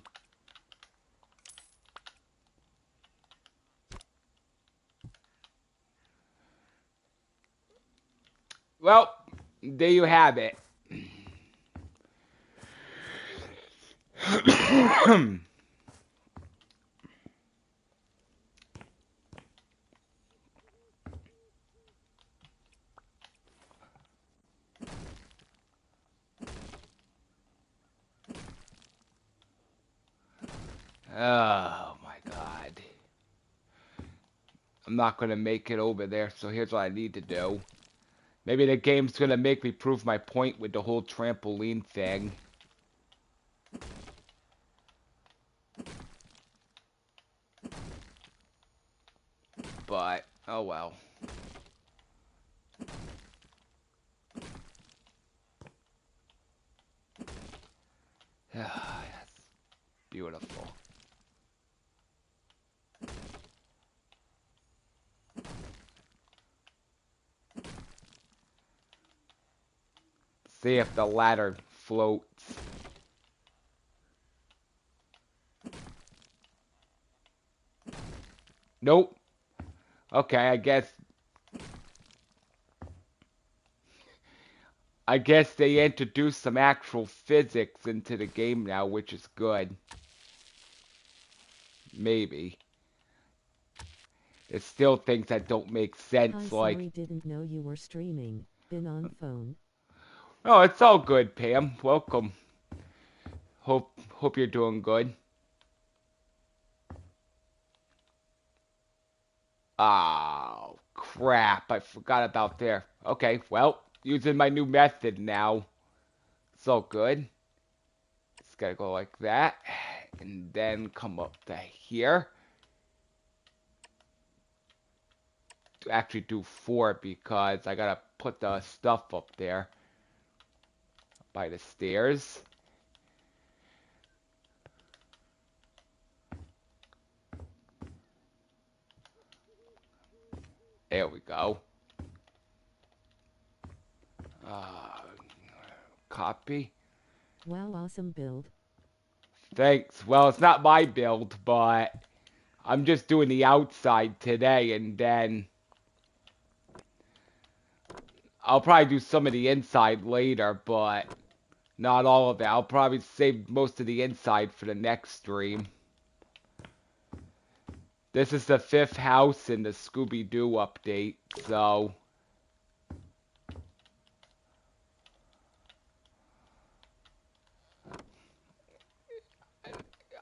there you have it. Oh my god. I'm not gonna make it over there, so here's what I need to do. Maybe the game's gonna make me prove my point with the whole trampoline thing. But, oh well. That's beautiful. See if the ladder floats. Nope. Okay, I guess they introduced some actual physics into the game now, which is good. Maybe. There's still things that don't make sense, Hi, like... sorry, didn't know you were streaming. Been on phone. Oh, it's all good, Pam. Welcome. Hope you're doing good. Oh, crap. I forgot about there. Okay, well, using my new method now. It's all good. Just gotta go like that. And then come up to here. To actually do 4 because I gotta put the stuff up there. By the stairs. There we go. Copy. Wow, awesome build. Thanks. Well, it's not my build, but I'm just doing the outside today, and then I'll probably do some of the inside later, but not all of it. I'll probably save most of the inside for the next stream. This is the 5th house in the Scooby-Doo update, so...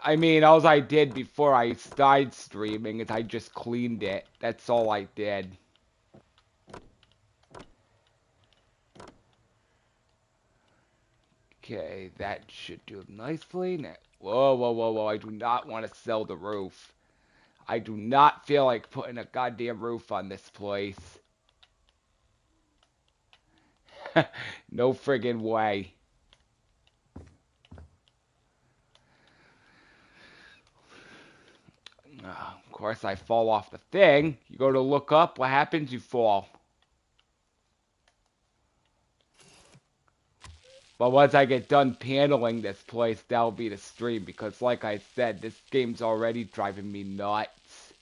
I mean, all I did before I started streaming is I just cleaned it. That's all I did. Okay, that should do nicely. Now, whoa, whoa, whoa, whoa. I do not want to sell the roof. I do not feel like putting a goddamn roof on this place. No friggin' way. Of course, I fall off the thing. You go to look up, what happens? You fall. But once I get done paneling this place, that'll be the stream. Because like I said, this game's already driving me nuts.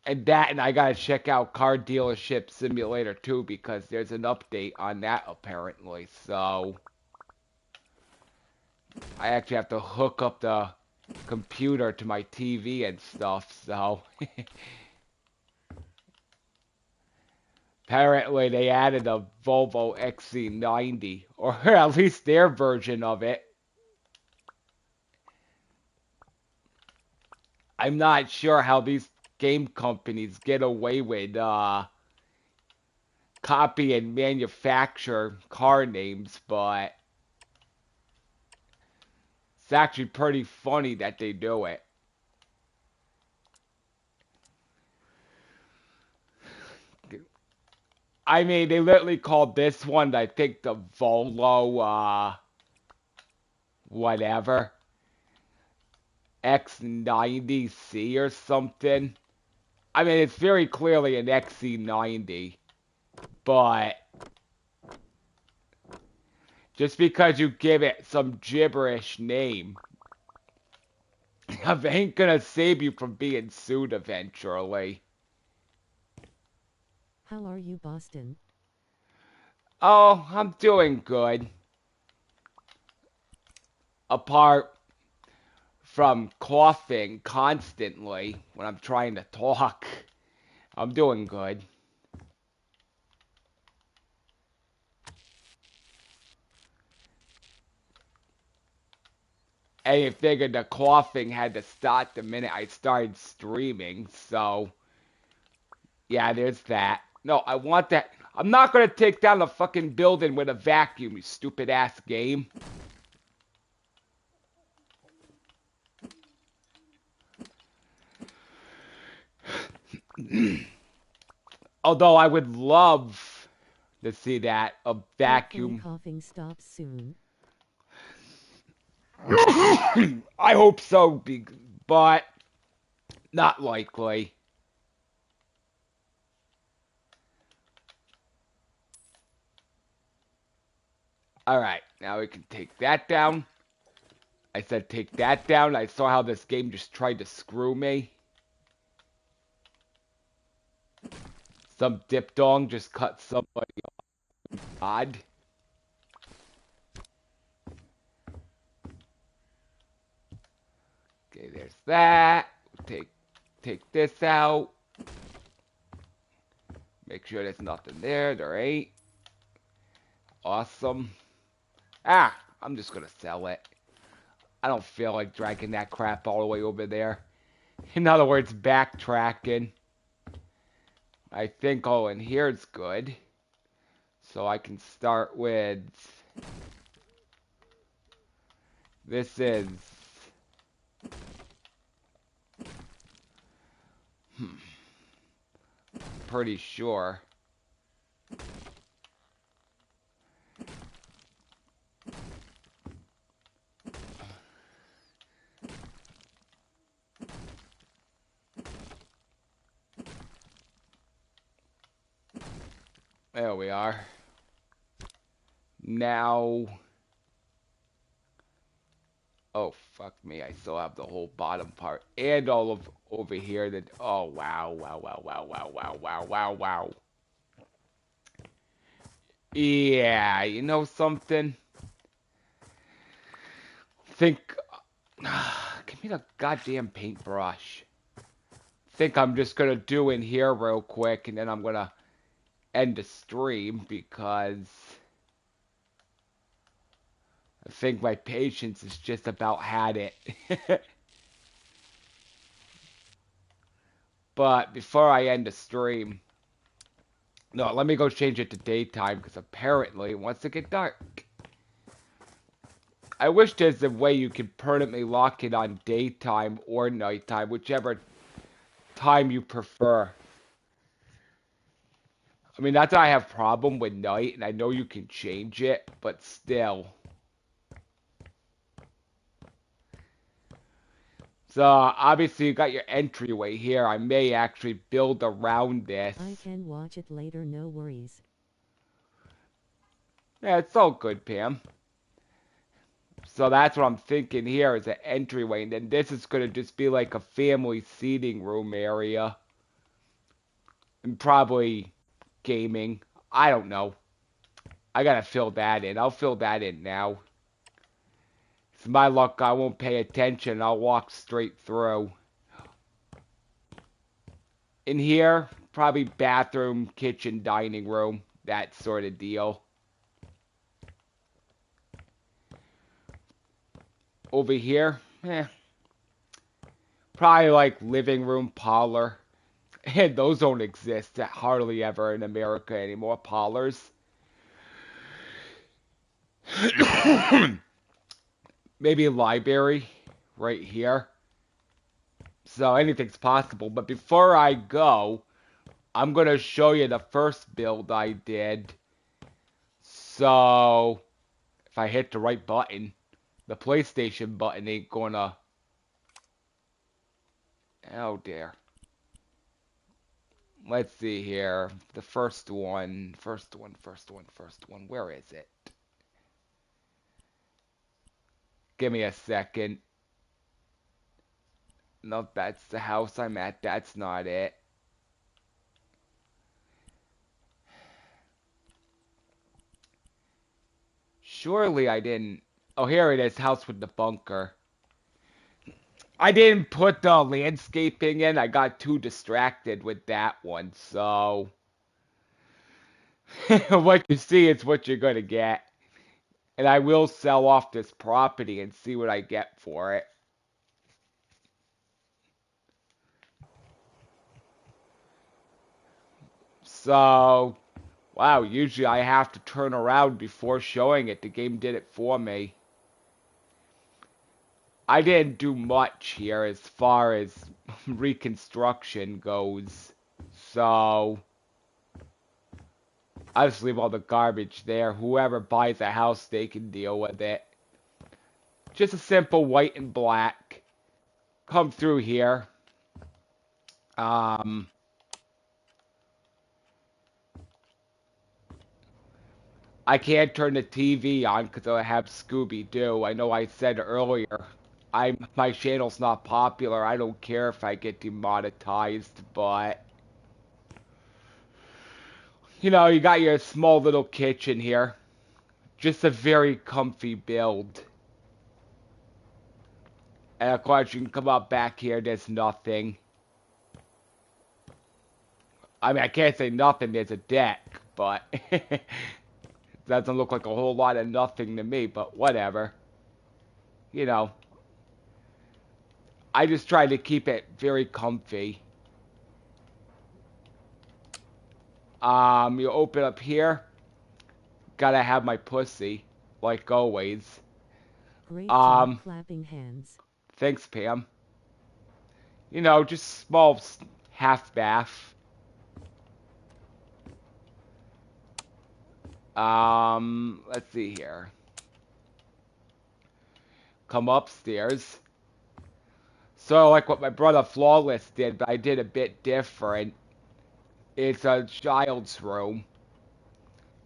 And I gotta check out Car Dealership Simulator 2 because there's an update on that apparently. So I actually have to hook up the computer to my TV and stuff. So apparently they added a Volvo XC90, or at least their version of it. I'm not sure how these game companies get away with copy and manufacture car names, but it's actually pretty funny that they do it. I mean, they literally called this one, I think, the Volo, whatever, X90C or something. I mean, it's very clearly an XC90, but just because you give it some gibberish name, it ain't gonna save you from being sued eventually. How are you, Boston? Oh, I'm doing good. Apart from coughing constantly when I'm trying to talk, I'm doing good. And you figured the coughing had to stop the minute I started streaming, so yeah, there's that. No, I want that. I'm not gonna take down the fucking building with a vacuum, you stupid ass game. Although I would love to see that a Hopefully vacuum. coughing stops soon. I hope so, but not likely. Alright, now we can take that down. I said take that down. I saw how this game just tried to screw me. Some dipdong just cut somebody off. God. Okay, there's that. Take this out. Make sure there's nothing there. There ain't. Awesome. Ah, I'm just gonna sell it. I don't feel like dragging that crap all the way over there. In other words, backtracking. I think all in here is good. So I can start with... This is... Pretty sure. There we are. Now... Oh, fuck me. I still have the whole bottom part. And all of over here. That. Oh, wow. Wow, wow, wow, wow, wow, wow, wow, wow. Yeah, you know something? Think... Give me the goddamn paintbrush. Think I'm just gonna do in here real quick. And then I'm gonna end the stream because... I think my patience has just about had it. But before I end the stream, no, let me go change it to daytime because apparently it wants to get dark. I wish there's a way you could permanently lock it on daytime or nighttime, whichever time you prefer. I mean, that's why I have problem with night, and I know you can change it, but still. So, obviously you got your entryway here. I may actually build around this. I can watch it later, no worries. Yeah, it's all good, Pam. So that's what I'm thinking here is an entryway, and then this is going to just be like a family seating room area. And probably gaming. I don't know. I gotta fill that in. I'll fill that in now. It's my luck I won't pay attention. I'll walk straight through. In here, probably bathroom, kitchen, dining room, that sort of deal. Over here, probably like living room, parlor. And those don't exist hardly ever in America anymore, parlors. Maybe a library right here. So anything's possible. But before I go, I'm going to show you the first build I did. So if I hit the right button, the PlayStation button ain't gonna... Oh dear. Let's see here. The first one. Where is it? Give me a second. No, that's the house I'm at. That's not it. Surely I didn't... Oh, here it is. House with the bunker. I didn't put the landscaping in. I got too distracted with that one. So... what you see is what you're going to get. And I will sell off this property and see what I get for it. So, wow, usually I have to turn around before showing it. The game did it for me. I didn't do much here as far as reconstruction goes. So, I just leave all the garbage there. Whoever buys a house, they can deal with it. Just a simple white and black. Come through here. I can't turn the TV on because I have Scooby-Doo. I know I said earlier, my channel's not popular. I don't care if I get demonetized, but you know, you got your small little kitchen here. Just a very comfy build. And of course, you can come up back here. There's nothing. I mean, I can't say nothing. There's a deck, but it doesn't look like a whole lot of nothing to me, but whatever. You know, I just try to keep it very comfy. You open up here. Gotta have my pussy, like always. Great job clapping hands. Thanks, Pam. You know, just small half bath. Let's see here. Come upstairs. So like what my brother Flawless did, but I did a bit different. It's a child's room.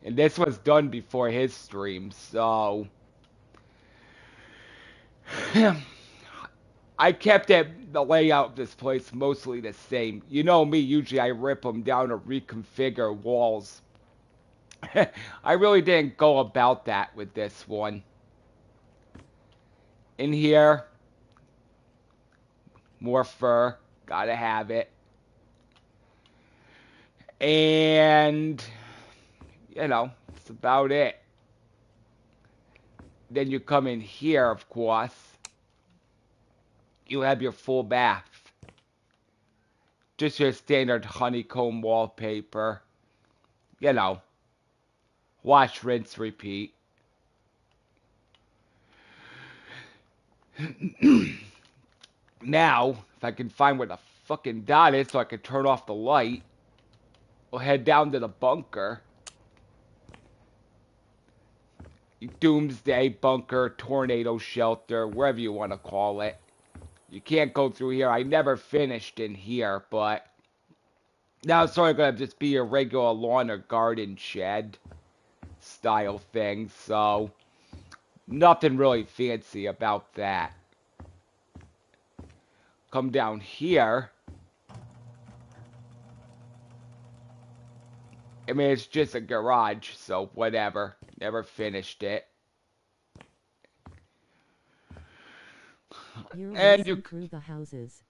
And this was done before his stream, so... I kept the layout of this place mostly the same. You know me, usually I rip them down or reconfigure walls. I really didn't go about that with this one. In here, more fur, gotta have it. And, you know, that's about it. Then you come in here, of course. You have your full bath. Just your standard honeycomb wallpaper. You know, wash, rinse, repeat. Now, if I can find where the fucking dot is so I can turn off the light, we'll head down to the bunker. Doomsday bunker, tornado shelter, wherever you want to call it. You can't go through here. I never finished in here, but now it's sort of going to just be a regular lawn or garden shed style thing, so nothing really fancy about that. Come down here. I mean, it's just a garage, so whatever. Never finished it. You're And racing through the houses.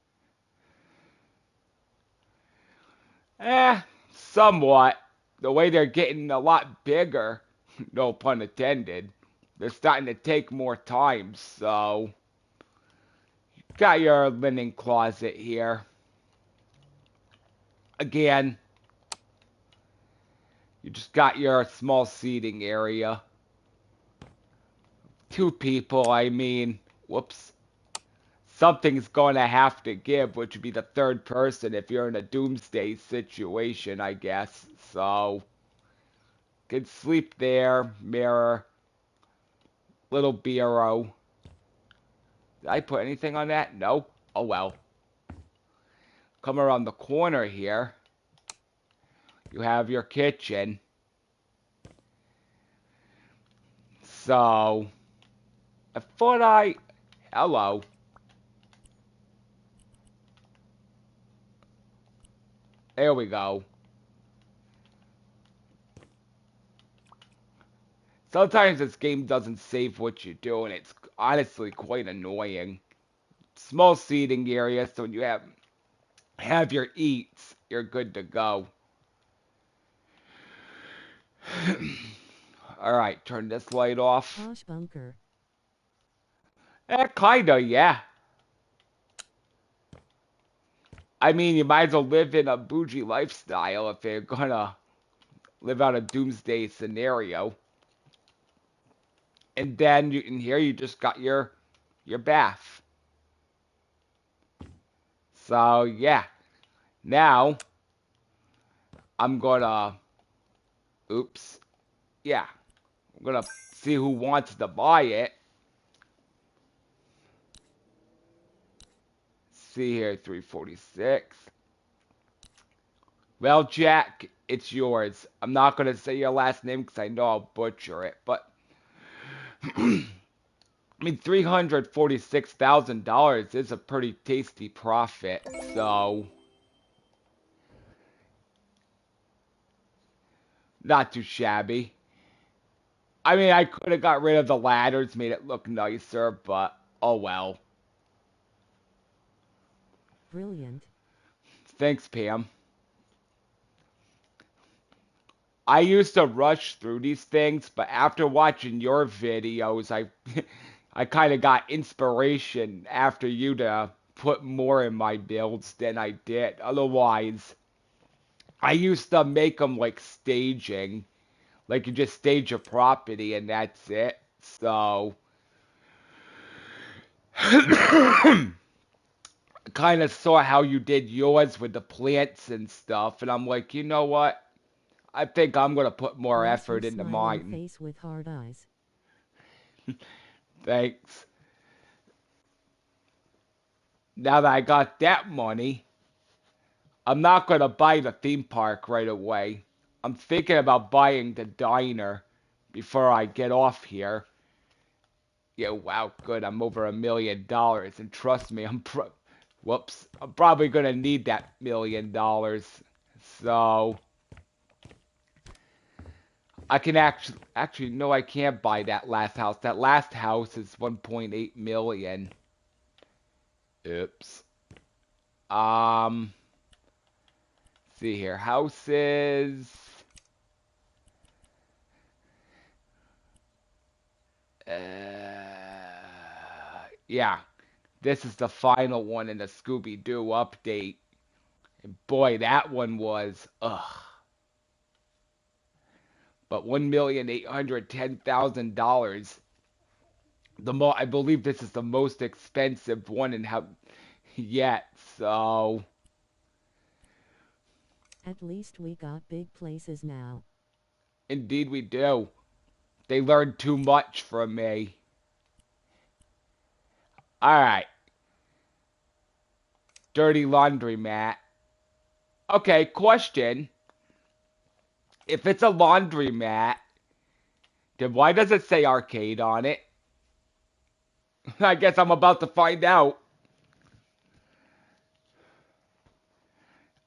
Somewhat. The way they're getting a lot bigger, no pun intended, they're starting to take more time, so... Got your linen closet here. Again, you just got your small seating area. 2 people, I mean, whoops. Something's going to have to give, which would be the 3rd person if you're in a doomsday situation, I guess. So, could sleep there, mirror, little bureau. Did I put anything on that? No? Oh well. Come around the corner here. You have your kitchen. So, I thought hello. There we go. Sometimes this game doesn't save what you do, and it's honestly quite annoying. Small seating area, so when you have your eats, you're good to go. Alright, turn this light off. Posh bunker. Kinda, yeah. I mean, you might as well live in a bougie lifestyle if you're gonna live out a doomsday scenario. And then in here you just got your bath. So yeah. Now I'm gonna oops. Yeah. I'm gonna see who wants to buy it. See here, 346. Well, Jack, it's yours. I'm not gonna say your last name because I know I'll butcher it, but I mean, $346,000 is a pretty tasty profit, so not too shabby. I mean, I could have got rid of the ladders, made it look nicer, but oh well. Brilliant. Thanks, Pam. I used to rush through these things, but after watching your videos, I kind of got inspiration after you to put more in my builds than I did. Otherwise, I used to make them like staging. Like you just stage a property and that's it. So, kind of saw how you did yours with the plants and stuff. And I'm like, you know what? I think I'm going to put more Bless your effort into smiling mine. face with hard eyes. Thanks. Now that I got that money, I'm not going to buy the theme park right away. I'm thinking about buying the diner before I get off here. Yeah, wow, good. I'm over $1 million, and trust me, whoops, I'm probably gonna need that $1 million. So I can actually no, I can't buy that last house. That last house is 1.8 million. Oops. See here, houses. Yeah, this is the final one in the Scooby-Doo update. And boy, that one was, ugh. But $1,810,000. I believe this is the most expensive one in how yet. So At least we got big places now. indeed we do. They learned too much from me. All right, dirty laundromat. Okay, question. If it's a laundromat, then why does it say arcade on it? I guess I'm about to find out.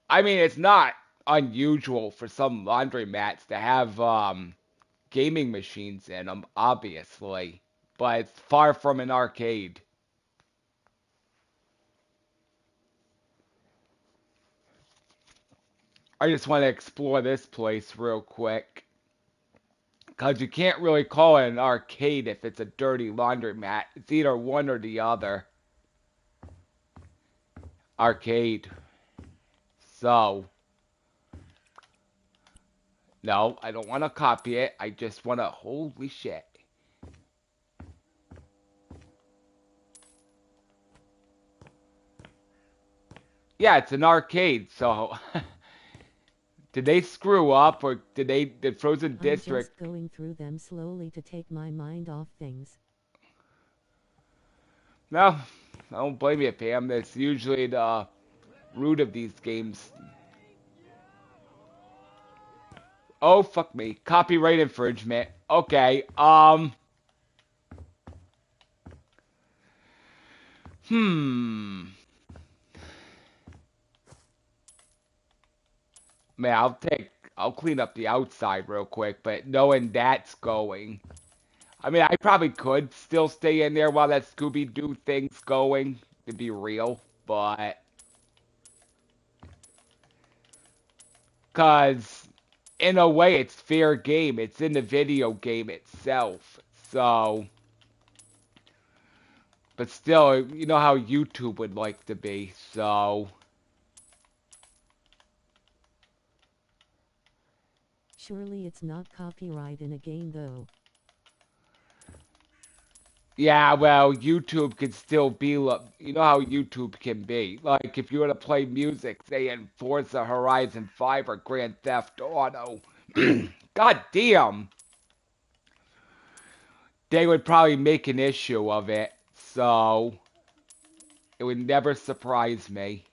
I mean, it's not unusual for some laundromats to have gaming machines in them, obviously, but it's far from an arcade. I just want to explore this place real quick. Because you can't really call it an arcade if it's a dirty laundromat. It's either one or the other. Arcade. So, no, I don't want to copy it. I just want to, holy shit. Yeah, it's an arcade, so did they screw up or did Frozen I'm District? just going through them slowly to take my mind off things. No, I don't blame you, Pam. That's usually the root of these games. Oh, fuck me. Copyright infringement. Okay, hmm. Man, I'll clean up the outside real quick, but knowing that's going. I mean, I probably could still stay in there while that Scooby-Doo thing's going, to be real, but cause in a way it's fair game. It's in the video game itself. So, but still, you know how YouTube would like to be. So, Surely it's not copyright in a game though. yeah, well, YouTube can still be, you know how YouTube can be. Like, if you want to play music, say in Forza Horizon 5 or Grand Theft Auto, god damn, they would probably make an issue of it. So, it would never surprise me.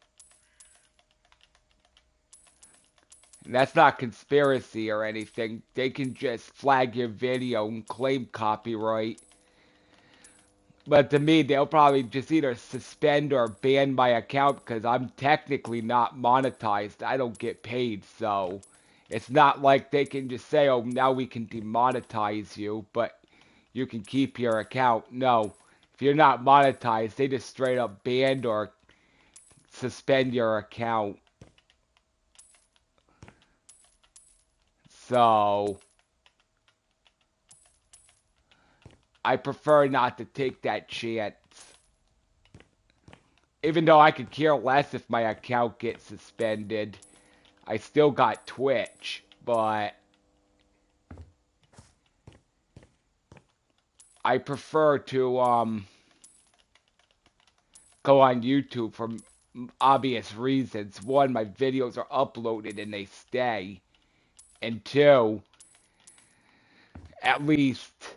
And that's not conspiracy or anything. They can just flag your video and claim copyright. But to me, they'll probably just either suspend or ban my account because I'm technically not monetized. I don't get paid, so it's not like they can just say, oh, now we can demonetize you, but you can keep your account. No. If you're not monetized, they just straight up ban or suspend your account. So I prefer not to take that chance. Even though I could care less if my account gets suspended. I still got Twitch, but I prefer to go on YouTube for obvious reasons. One, my videos are uploaded and they stay. And two, at least,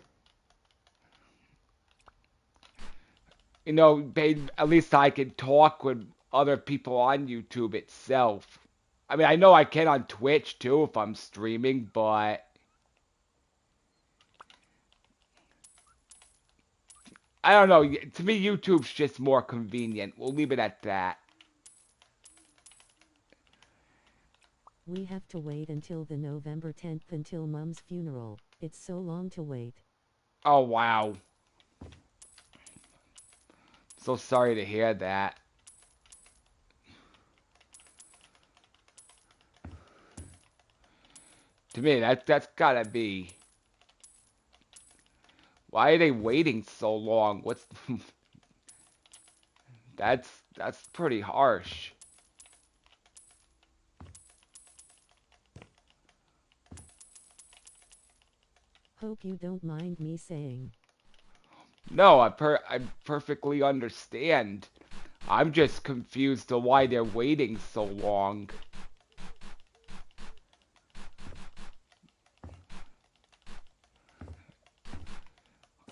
you know, at least I can talk with other people on YouTube itself. I mean, I know I can on Twitch too if I'm streaming, but I don't know. To me, YouTube's just more convenient. We'll leave it at that. We have to wait until the November 10th until Mum's funeral. It's so long to wait. Oh, wow. So sorry to hear that. To me, that's gotta be Why are they waiting so long? What's that's pretty harsh. Hope you don't mind me saying. No, I perfectly understand. I'm just confused to why they're waiting so long.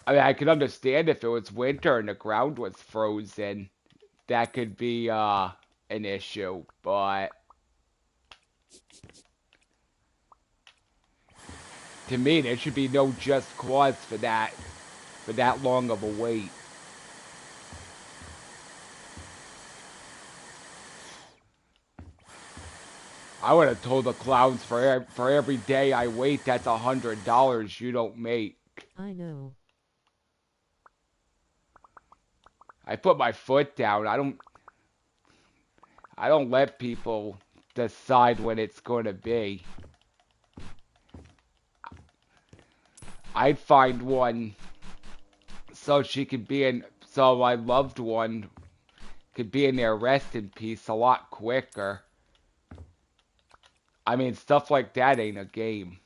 I mean, I could understand if it was winter and the ground was frozen. That could be an issue, but to me there should be no just cause for that long of a wait. I would have told the clowns for every day I wait, that's $100 you don't make. I know. I put my foot down. I don't let people decide when it's going to be. I'd find one so my loved one could be in their rest in peace a lot quicker. I mean, stuff like that ain't a game.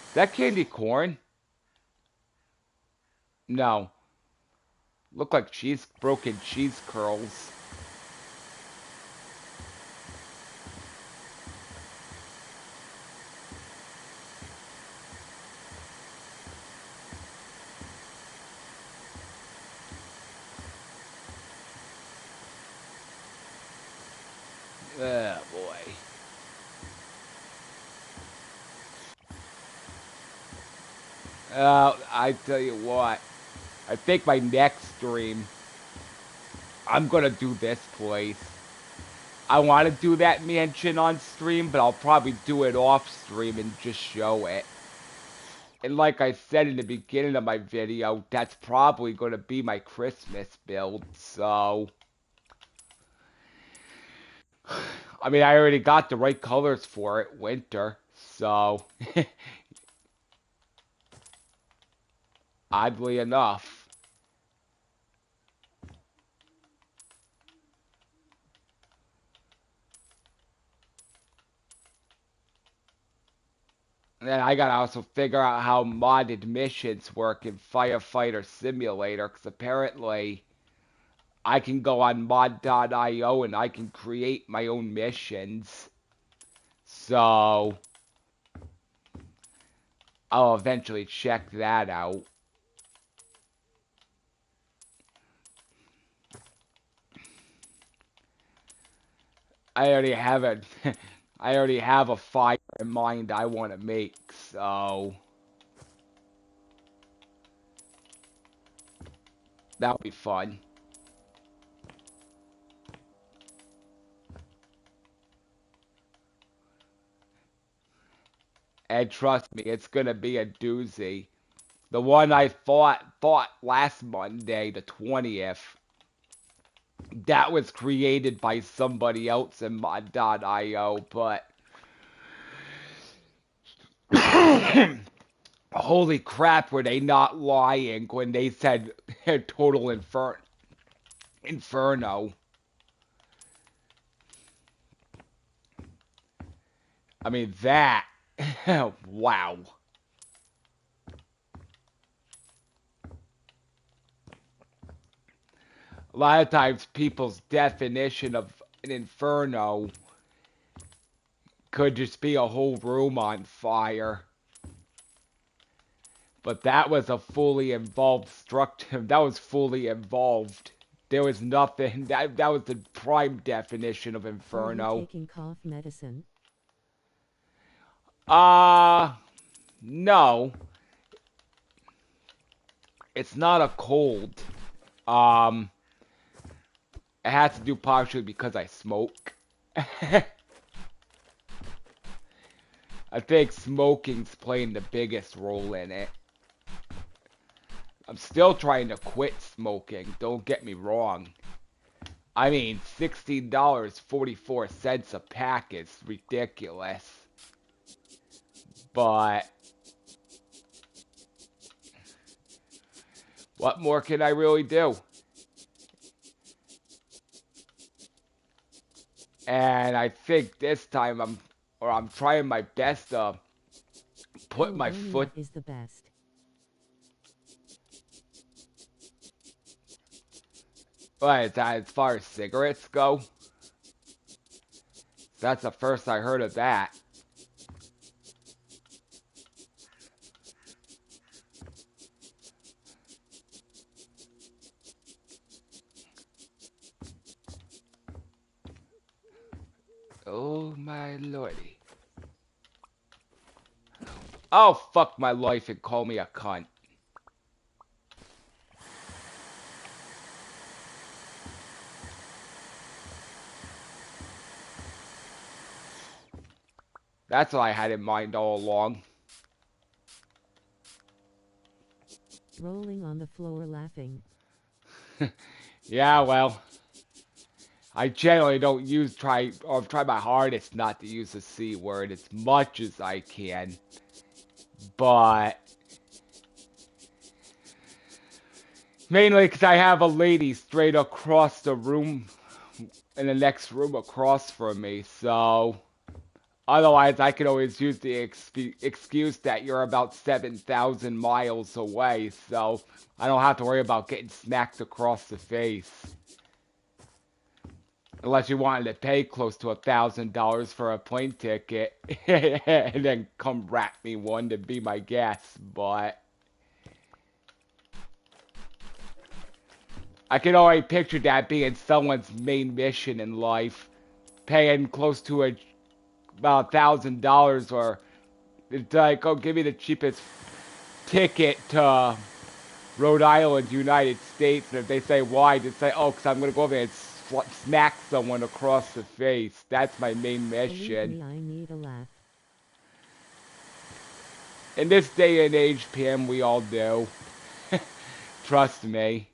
Is that candy corn? No. Look like broken cheese curls. Oh boy. I tell you what. I think my next stream, I'm gonna do this place. I want to do that mansion on stream, but I'll probably do it off stream and just show it. And like I said in the beginning of my video, that's probably going to be my Christmas build, so... I mean, I already got the right colors for it, winter, so... Oddly enough. And then I gotta also figure out how modded missions work in Firefighter Simulator, because apparently I can go on mod.io and I can create my own missions. So I'll eventually check that out. I already have a I already have a fire in mind I want to make, so that'll be fun. And trust me, it's gonna be a doozy. The one I fought last Monday, the 20th, that was created by somebody else in mod.io, but holy crap, were they not lying when they said total inferno. I mean, that, wow. A lot of times people's definition of an inferno could just be a whole room on fire. But that was a fully involved structure. That was fully involved. There was nothing. That was the prime definition of inferno. Are you taking cough medicine? No. It's not a cold. It has to do partially because I smoke. I think smoking's playing the biggest role in it. I'm still trying to quit smoking, don't get me wrong. I mean, $16.44 a pack is ridiculous. But what more can I really do? And I think this time I'm trying my best to put Oh, my Boney foot. is the best. Right, as far as cigarettes go, that's the first I heard of that. Oh my lordy. Oh, fuck my life and call me a cunt. That's what I had in mind all along. Rolling on the floor laughing. Yeah, well, I generally don't try my hardest not to use the C word as much as I can. But mainly because I have a lady straight across the room, in the next room across from me, so otherwise I could always use the excuse that you're about 7,000 miles away, so I don't have to worry about getting smacked across the face. Unless you wanted to pay close to $1,000 for a plane ticket and then come wrap me one to be my guest, but I can already picture that being someone's main mission in life, paying close to about $1,000, or it's like, oh, give me the cheapest ticket to Rhode Island, United States, and if they say why, just say, oh, because I'm going to go over there and smack someone across the face. That's my main mission. Believe me, I need a laugh. In this day and age, PM, we all do. Trust me.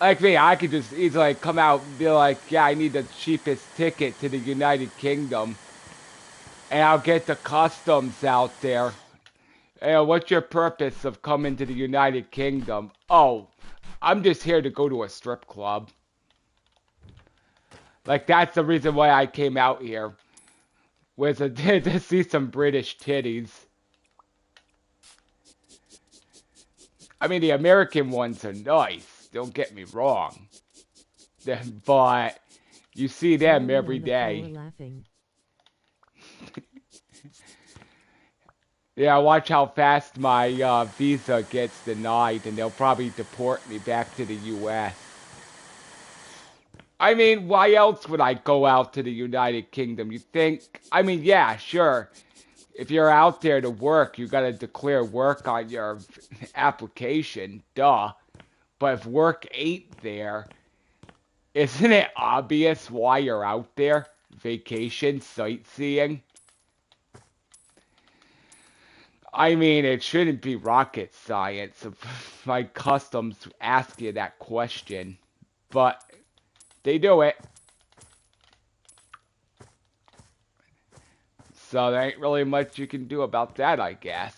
Like me, I could just easily come out and be like, yeah, I need the cheapest ticket to the United Kingdom. And I'll get the customs out there. Hey, what's your purpose of coming to the United Kingdom? Oh, I'm just here to go to a strip club. Like, that's the reason why I came out here. Was to see some British titties. I mean, the American ones are nice. Don't get me wrong. But you see them Rolling every on the floor day. laughing. Yeah, watch how fast my visa gets denied, and they'll probably deport me back to the U.S. I mean, why else would I go out to the United Kingdom? You think? I mean, yeah, sure. If you're out there to work, you gotta declare work on your application, duh. But if work ain't there, isn't it obvious why you're out there? Vacation, sightseeing? I mean, it shouldn't be rocket science if my customs ask you that question. But they do it. So there ain't really much you can do about that, I guess.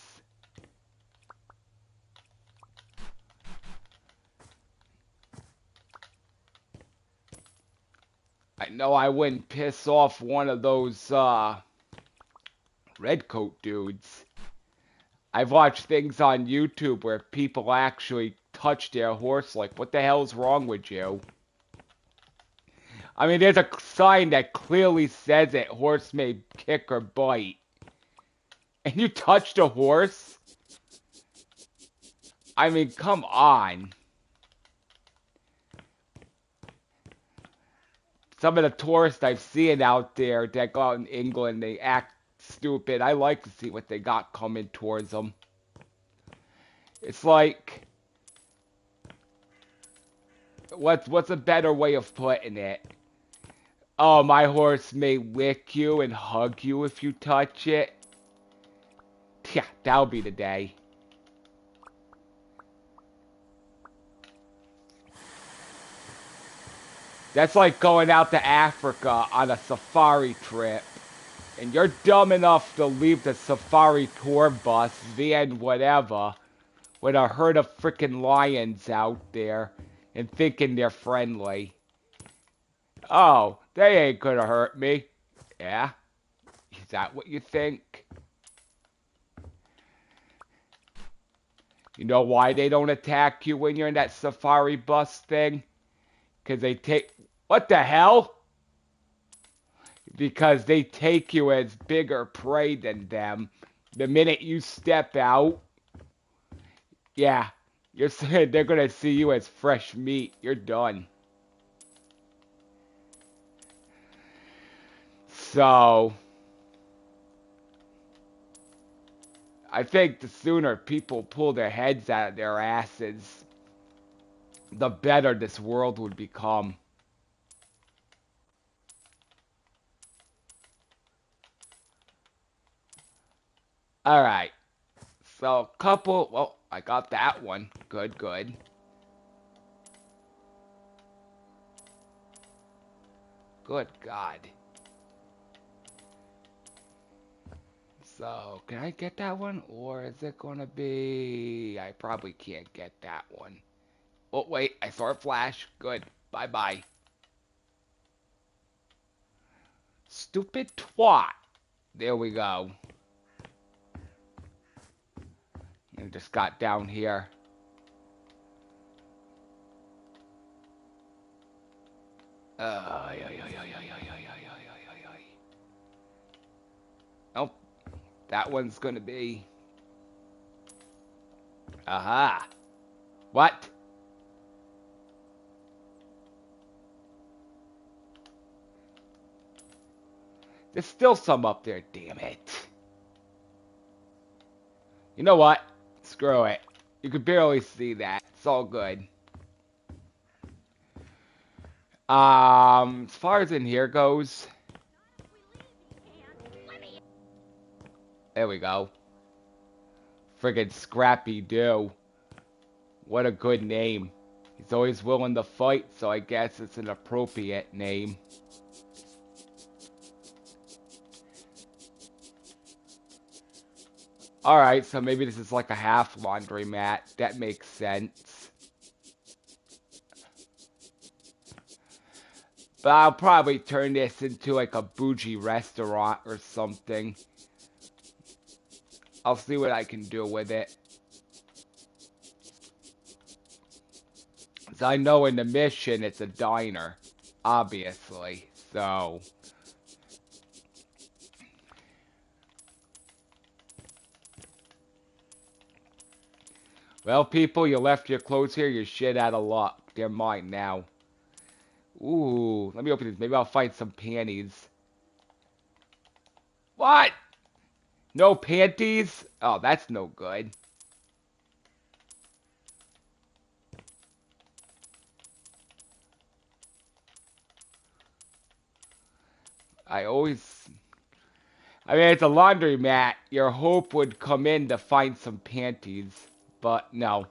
I know I wouldn't piss off one of those redcoat dudes. I've watched things on YouTube where people actually touch their horse like, what the hell's wrong with you? I mean, there's a sign that clearly says it, horse may kick or bite. And you touched a horse? I mean, come on. Some of the tourists I've seen out there that go out in England, they act stupid. I like to see what they got coming towards them. It's like, what's a better way of putting it? Oh, my horse may lick you and hug you if you touch it. Yeah, that'll be the day. That's like going out to Africa on a safari trip. And you're dumb enough to leave the safari tour bus, van, whatever, with a herd of frickin' lions out there and thinking they're friendly. Oh, they ain't gonna hurt me. Yeah? Is that what you think? You know why they don't attack you when you're in that safari bus thing? Because they take... What the hell? Because they take you as bigger prey than them. The minute you step out, yeah, they're gonna see you as fresh meat. You're done. So, I think the sooner people pull their heads out of their asses, the better this world would become. Alright. So, couple... Well, I got that one. Good, good. Good God. So, can I get that one? Or is it gonna be... I probably can't get that one. Oh, wait. I saw a flash. Good. Bye-bye. Stupid twat. There we go. And just got down here. Nope. That one's gonna be... Aha. What? There's still some up there, damn it. You know what? Screw it. You could barely see that. It's all good. As far as in here goes... There we go. Friggin' Scrappy Doo. What a good name. He's always willing to fight, so I guess it's an appropriate name. Alright, so maybe this is like a half laundromat. That makes sense. But I'll probably turn this into like a bougie restaurant or something. I'll see what I can do with it. So I know in the mission it's a diner, obviously, so... Well, people, you left your clothes here, you're shit out of luck. They're mine now. Ooh, let me open this. Maybe I'll find some panties. What? No panties? Oh, that's no good. I mean, it's a laundromat. Your hope would come in to find some panties. But, no.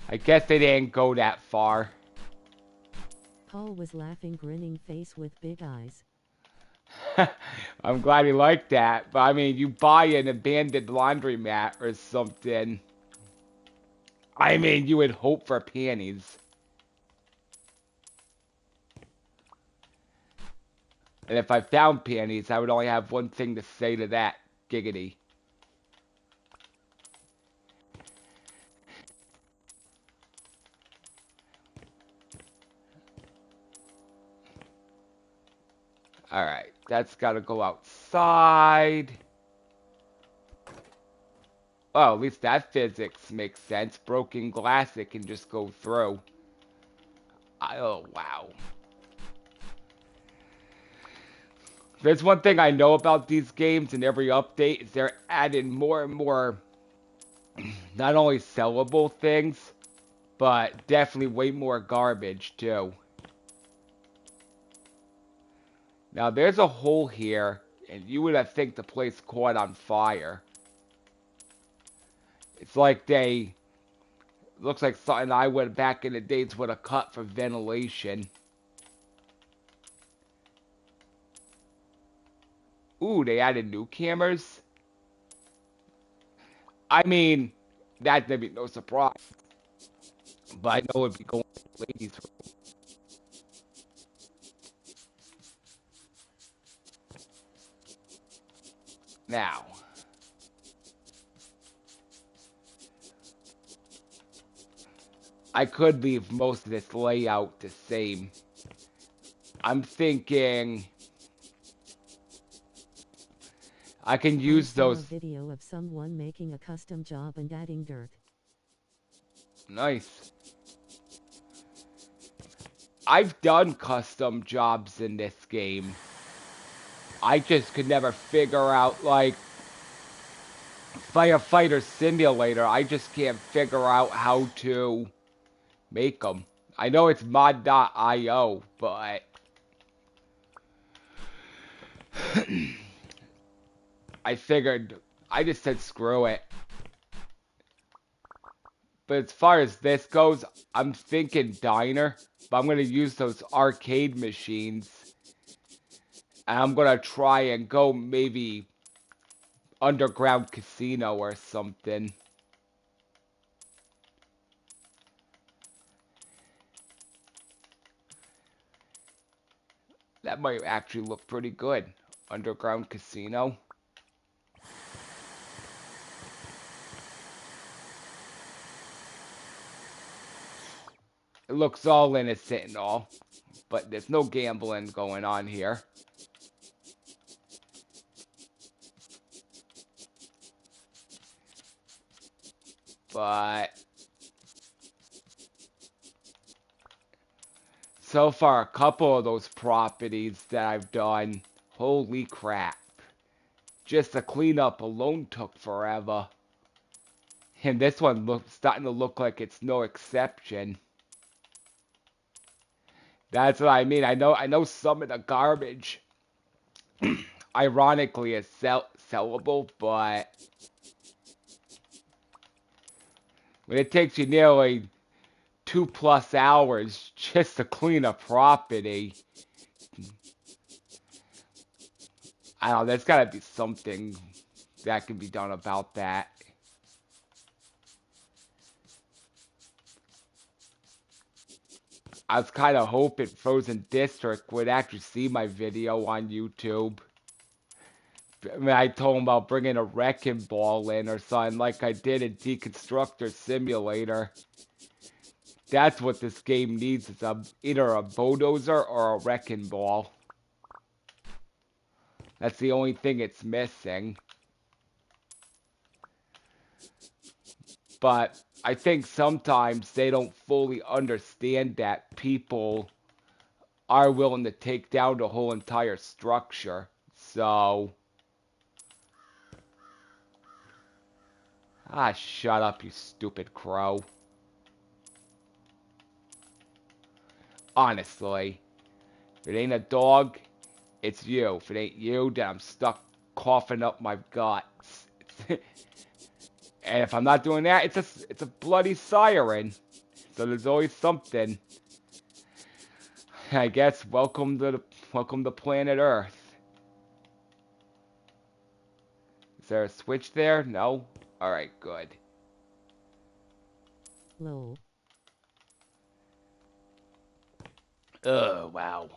I guess they didn't go that far. Paul was laughing, grinning face with big eyes. I'm glad he liked that. But, I mean, you buy an abandoned laundromat or something. I mean, you would hope for panties. And if I found panties, I would only have one thing to say to that. Giggity. Alright, that's gotta go outside. Oh, at least that physics makes sense. Broken glass, it can just go through. Oh, wow. There's one thing I know about these games and every update is they're adding more and more not only sellable things, but definitely way more garbage too. Now there's a hole here, and you would have think the place caught on fire. It's like looks like something I would back in the days would have cut for ventilation. Ooh, they added new cameras. I mean, that'd be no surprise. But I know it'd be going to the ladies' room. Now, I could leave most of this layout the same. I'm thinking I can I use saw a those. video of someone making a custom job and adding dirt. Nice. I've done custom jobs in this game. I just could never figure out, like, Firefighter Simulator. I just can't figure out how to make them. I know it's mod.io, but I figured, I just said screw it. But as far as this goes, I'm thinking diner, but I'm going to use those arcade machines. And I'm going to try and go maybe underground casino or something. That might actually look pretty good. Underground casino. It looks all innocent and all, but there's no gambling going on here. But so far, a couple of those properties that I've done, holy crap. Just the cleanup alone took forever. And this one looks starting to look like it's no exception. That's what I mean. I know some of the garbage ironically is sellable, but when it takes you nearly 2+ hours just to clean a property, I don't know, there's gotta be something that can be done about that. I was kind of hoping Frozen District would actually see my video on YouTube. I mean, I told him about bringing a wrecking ball in or something like I did in Deconstructor Simulator. That's what this game needs, is either a bulldozer or a wrecking ball. That's the only thing it's missing. But I think sometimes they don't fully understand that people are willing to take down the whole entire structure. So, shut up, you stupid crow. Honestly, if it ain't a dog, it's you. If it ain't you, then I'm stuck coughing up my guts. And if I'm not doing that, it's a bloody siren. So there's always something. I guess welcome to planet Earth. Is there a switch there? No? Alright, good. Lol. Ugh, wow.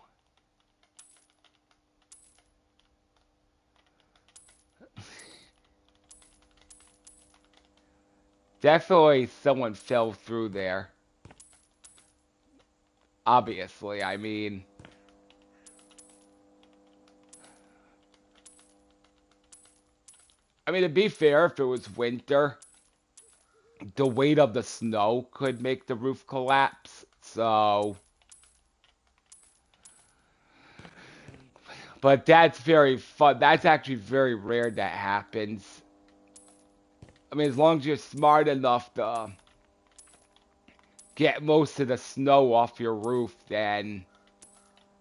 Definitely someone fell through there. Obviously, I mean... to be fair, if it was winter, the weight of the snow could make the roof collapse, so... But that's very fun. That's actually very rare that happens. I mean, as long as you're smart enough to get most of the snow off your roof, then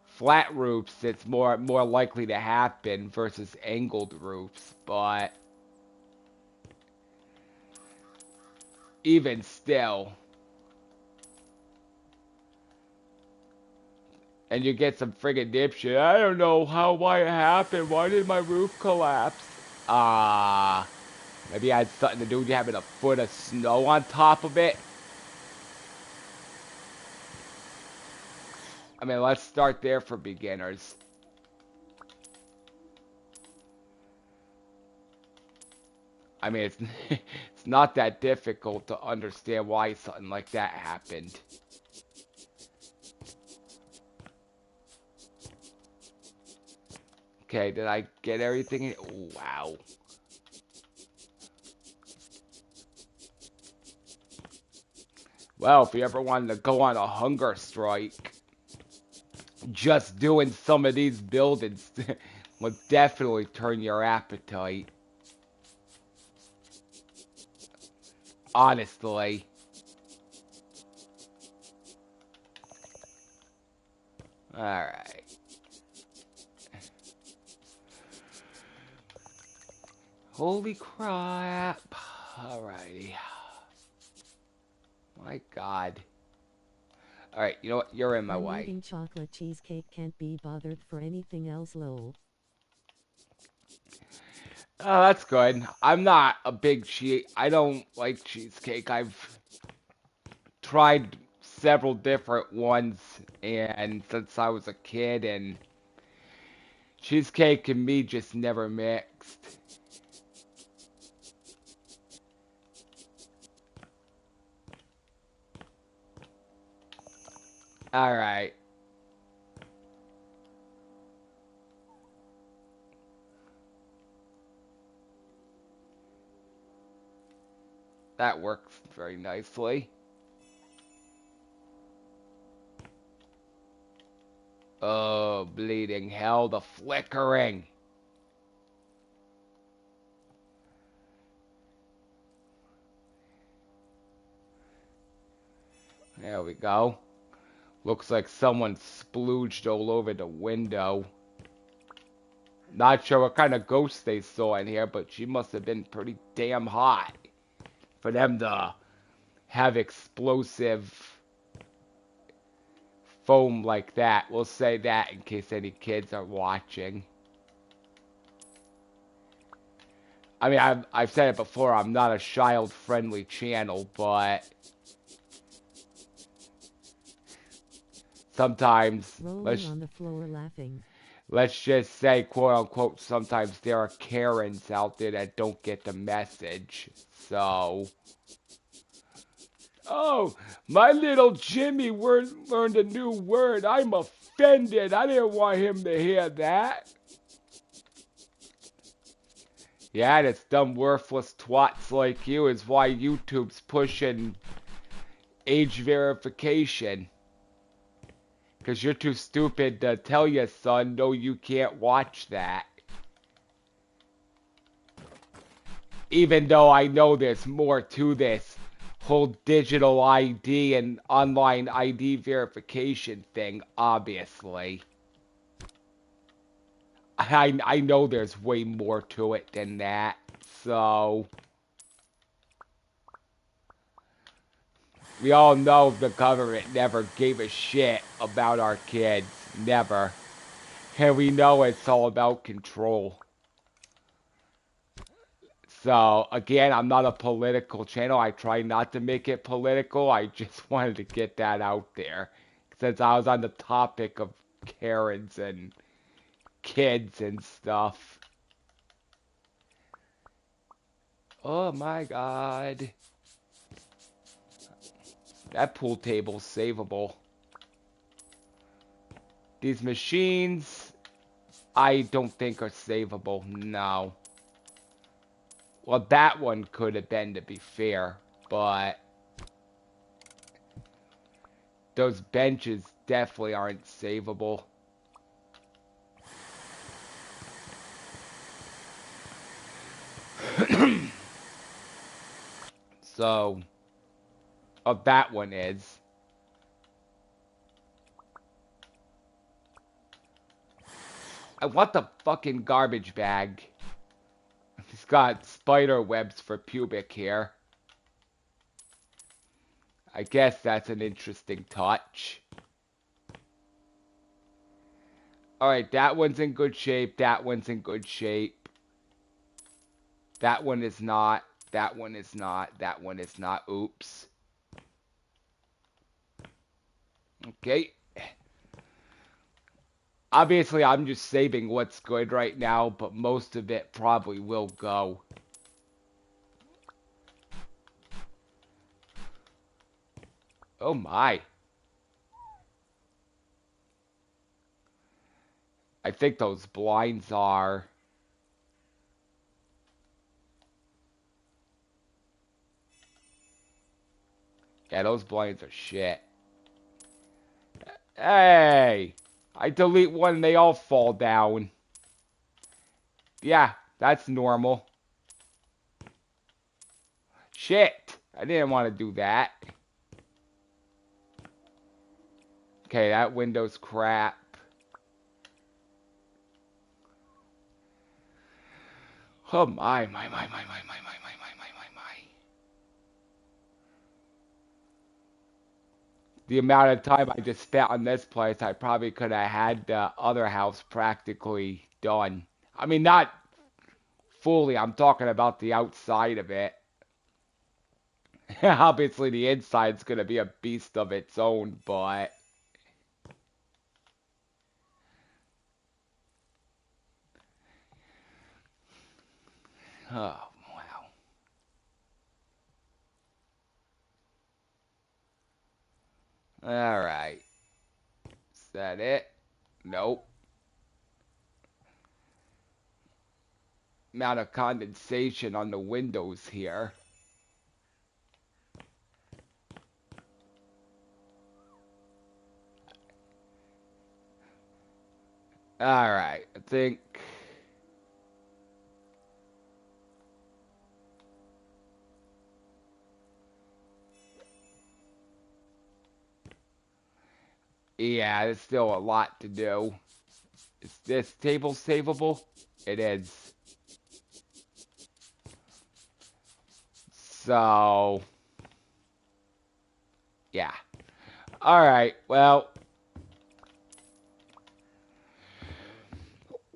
flat roofs, it's more likely to happen versus angled roofs. But even still, And you get some friggin' dipshit. I don't know why it happened. Why did my roof collapse? Maybe it had something to do with you having a foot of snow on top of it. I mean, let's start there for beginners. I mean, it's it's not that difficult to understand why something like that happened. Okay, did I get everything? Oh, wow. Well, if you ever wanted to go on a hunger strike, just doing some of these buildings will definitely turn your appetite. Honestly. Alright. Holy crap. Alrighty. My God. Alright, you know what? You're in my way. Eating chocolate cheesecake, can't be bothered for anything else, lol. Oh, that's good. I'm not a big I don't like cheesecake. I've tried several different ones, and since I was a kid, and cheesecake and me just never mixed. Alright. That works very nicely. Oh, bleeding hell, the flickering. There we go. Looks like someone splooged all over the window. Not sure what kind of ghost they saw in here, but she must have been pretty damn hot for them to have explosive foam like that. We'll say that in case any kids are watching. I mean, I've said it before, I'm not a child-friendly channel, but sometimes, Rolling on the floor laughing. Let's just say, quote-unquote, sometimes there are Karens out there that don't get the message. So, oh, my little Jimmy learned a new word. I'm offended. I didn't want him to hear that. Yeah, and it's dumb, worthless twats like you is why YouTube's pushing age verification. Because you're too stupid to tell your son, no, you can't watch that. Even though I know there's more to this whole digital ID and online ID verification thing, obviously. I know there's way more to it than that, so... We all know the government never gave a shit about our kids. Never. And we know it's all about control. So, again, I'm not a political channel. I try not to make it political. I just wanted to get that out there. Since I was on the topic of Karens and kids and stuff. Oh my God. That pool table's savable. These machines, I don't think are savable. No. Well, that one could have been, to be fair, but those benches definitely aren't savable. So, that one is. I want the fucking garbage bag. He's got spider webs for pubic hair. I guess that's an interesting touch. Alright, that one's in good shape. That one's in good shape. That one is not. That one is not. That one is not. Oops. Okay. Obviously, I'm just saving what's good right now, but most of it probably will go. Oh my. I think those blinds are... Yeah, those blinds are shit. Hey! I delete one, they all fall down. Yeah, that's normal. Shit! I didn't want to do that. Okay, that window's crap. Oh my. The amount of time I just spent on this place, I probably could have had the other house practically done. I mean, not fully, I'm talking about the outside of it. Obviously, the inside's gonna be a beast of its own, but... Oh, wow. Alright. Is that it? Nope. Amount of condensation on the windows here. Alright, I think... Yeah, there's still a lot to do. Is this table savable? It is. So... Yeah. Alright, well...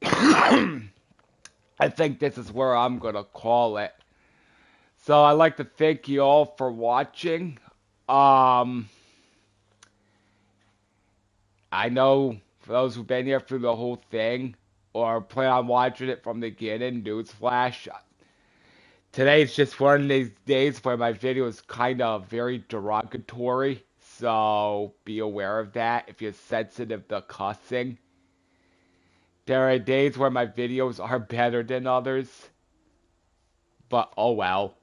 I think this is where I'm gonna call it. So I'd like to thank you all for watching. Um... I know for those who've been here through the whole thing, or plan on watching it from the beginning, newsflash, today's just one of these days where my video is kind of very derogatory, so be aware of that if you're sensitive to cussing. There are days where my videos are better than others, but oh well.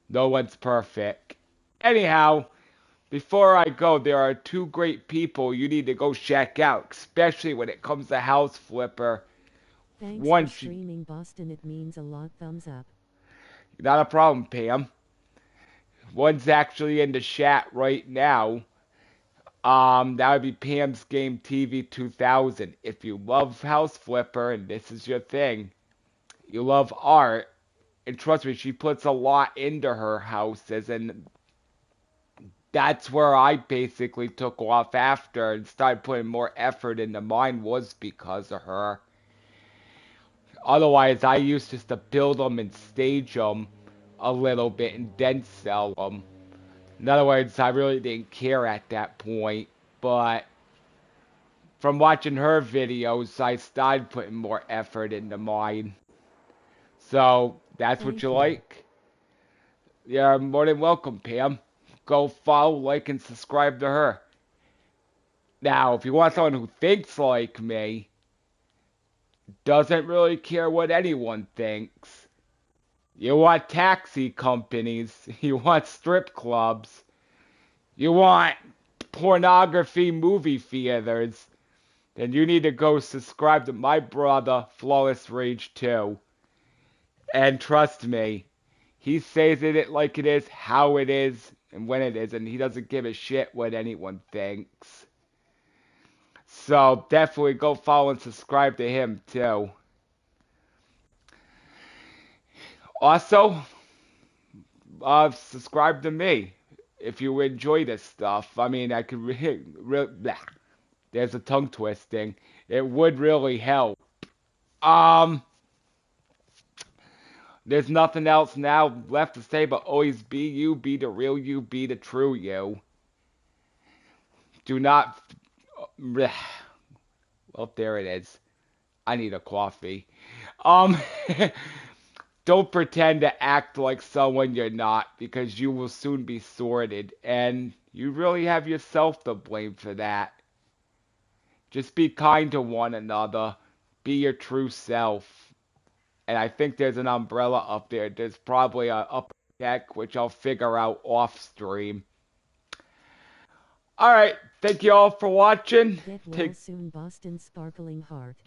No one's perfect. Anyhow, before I go, there are two great people you need to go check out, especially when it comes to House Flipper. Thanks One, for streaming, Boston. It means a lot. Thumbs up. not a problem, Pam. One's actually in the chat right now. That would be Pam's Game TV 2000. If you love House Flipper and this is your thing, you love art, and trust me, she puts a lot into her houses, and that's where I basically took off after and started putting more effort into mine was because of her. Otherwise, I used just to build them and stage them a little bit and then sell them. In other words, I really didn't care at that point, but from watching her videos, I started putting more effort into mine. So, that's what Thank you you. like? You're more than welcome, Pam. Go follow, like, and subscribe to her. Now, if you want someone who thinks like me, doesn't really care what anyone thinks, you want taxi companies, you want strip clubs, you want pornography movie theaters, then you need to go subscribe to my brother, Flawless Rage 2. And trust me, he says it like it is, how it is, and when it is, and he doesn't give a shit what anyone thinks. So definitely go follow and subscribe to him too. Also, subscribe to me if you enjoy this stuff. I mean, I could There's a tongue twisting. It would really help. Um, there's nothing else now left to say but always be you, be the real you, be the true you. Do not. Well, there it is. I need a coffee. Um, don't pretend to act like someone you're not because you will soon be sorted and you really have yourself to blame for that. Just be kind to one another. Be your true self. And I think there's an umbrella up there. There's probably a upper deck, which I'll figure out off stream. Alright, thank you all for watching. Get well Take soon, Boston Sparkling Heart.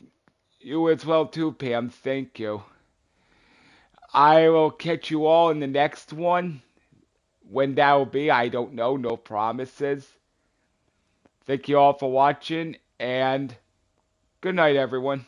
you as well too, Pam. Thank you. I will catch you all in the next one. When that will be, I don't know. No promises. Thank you all for watching, and good night, everyone.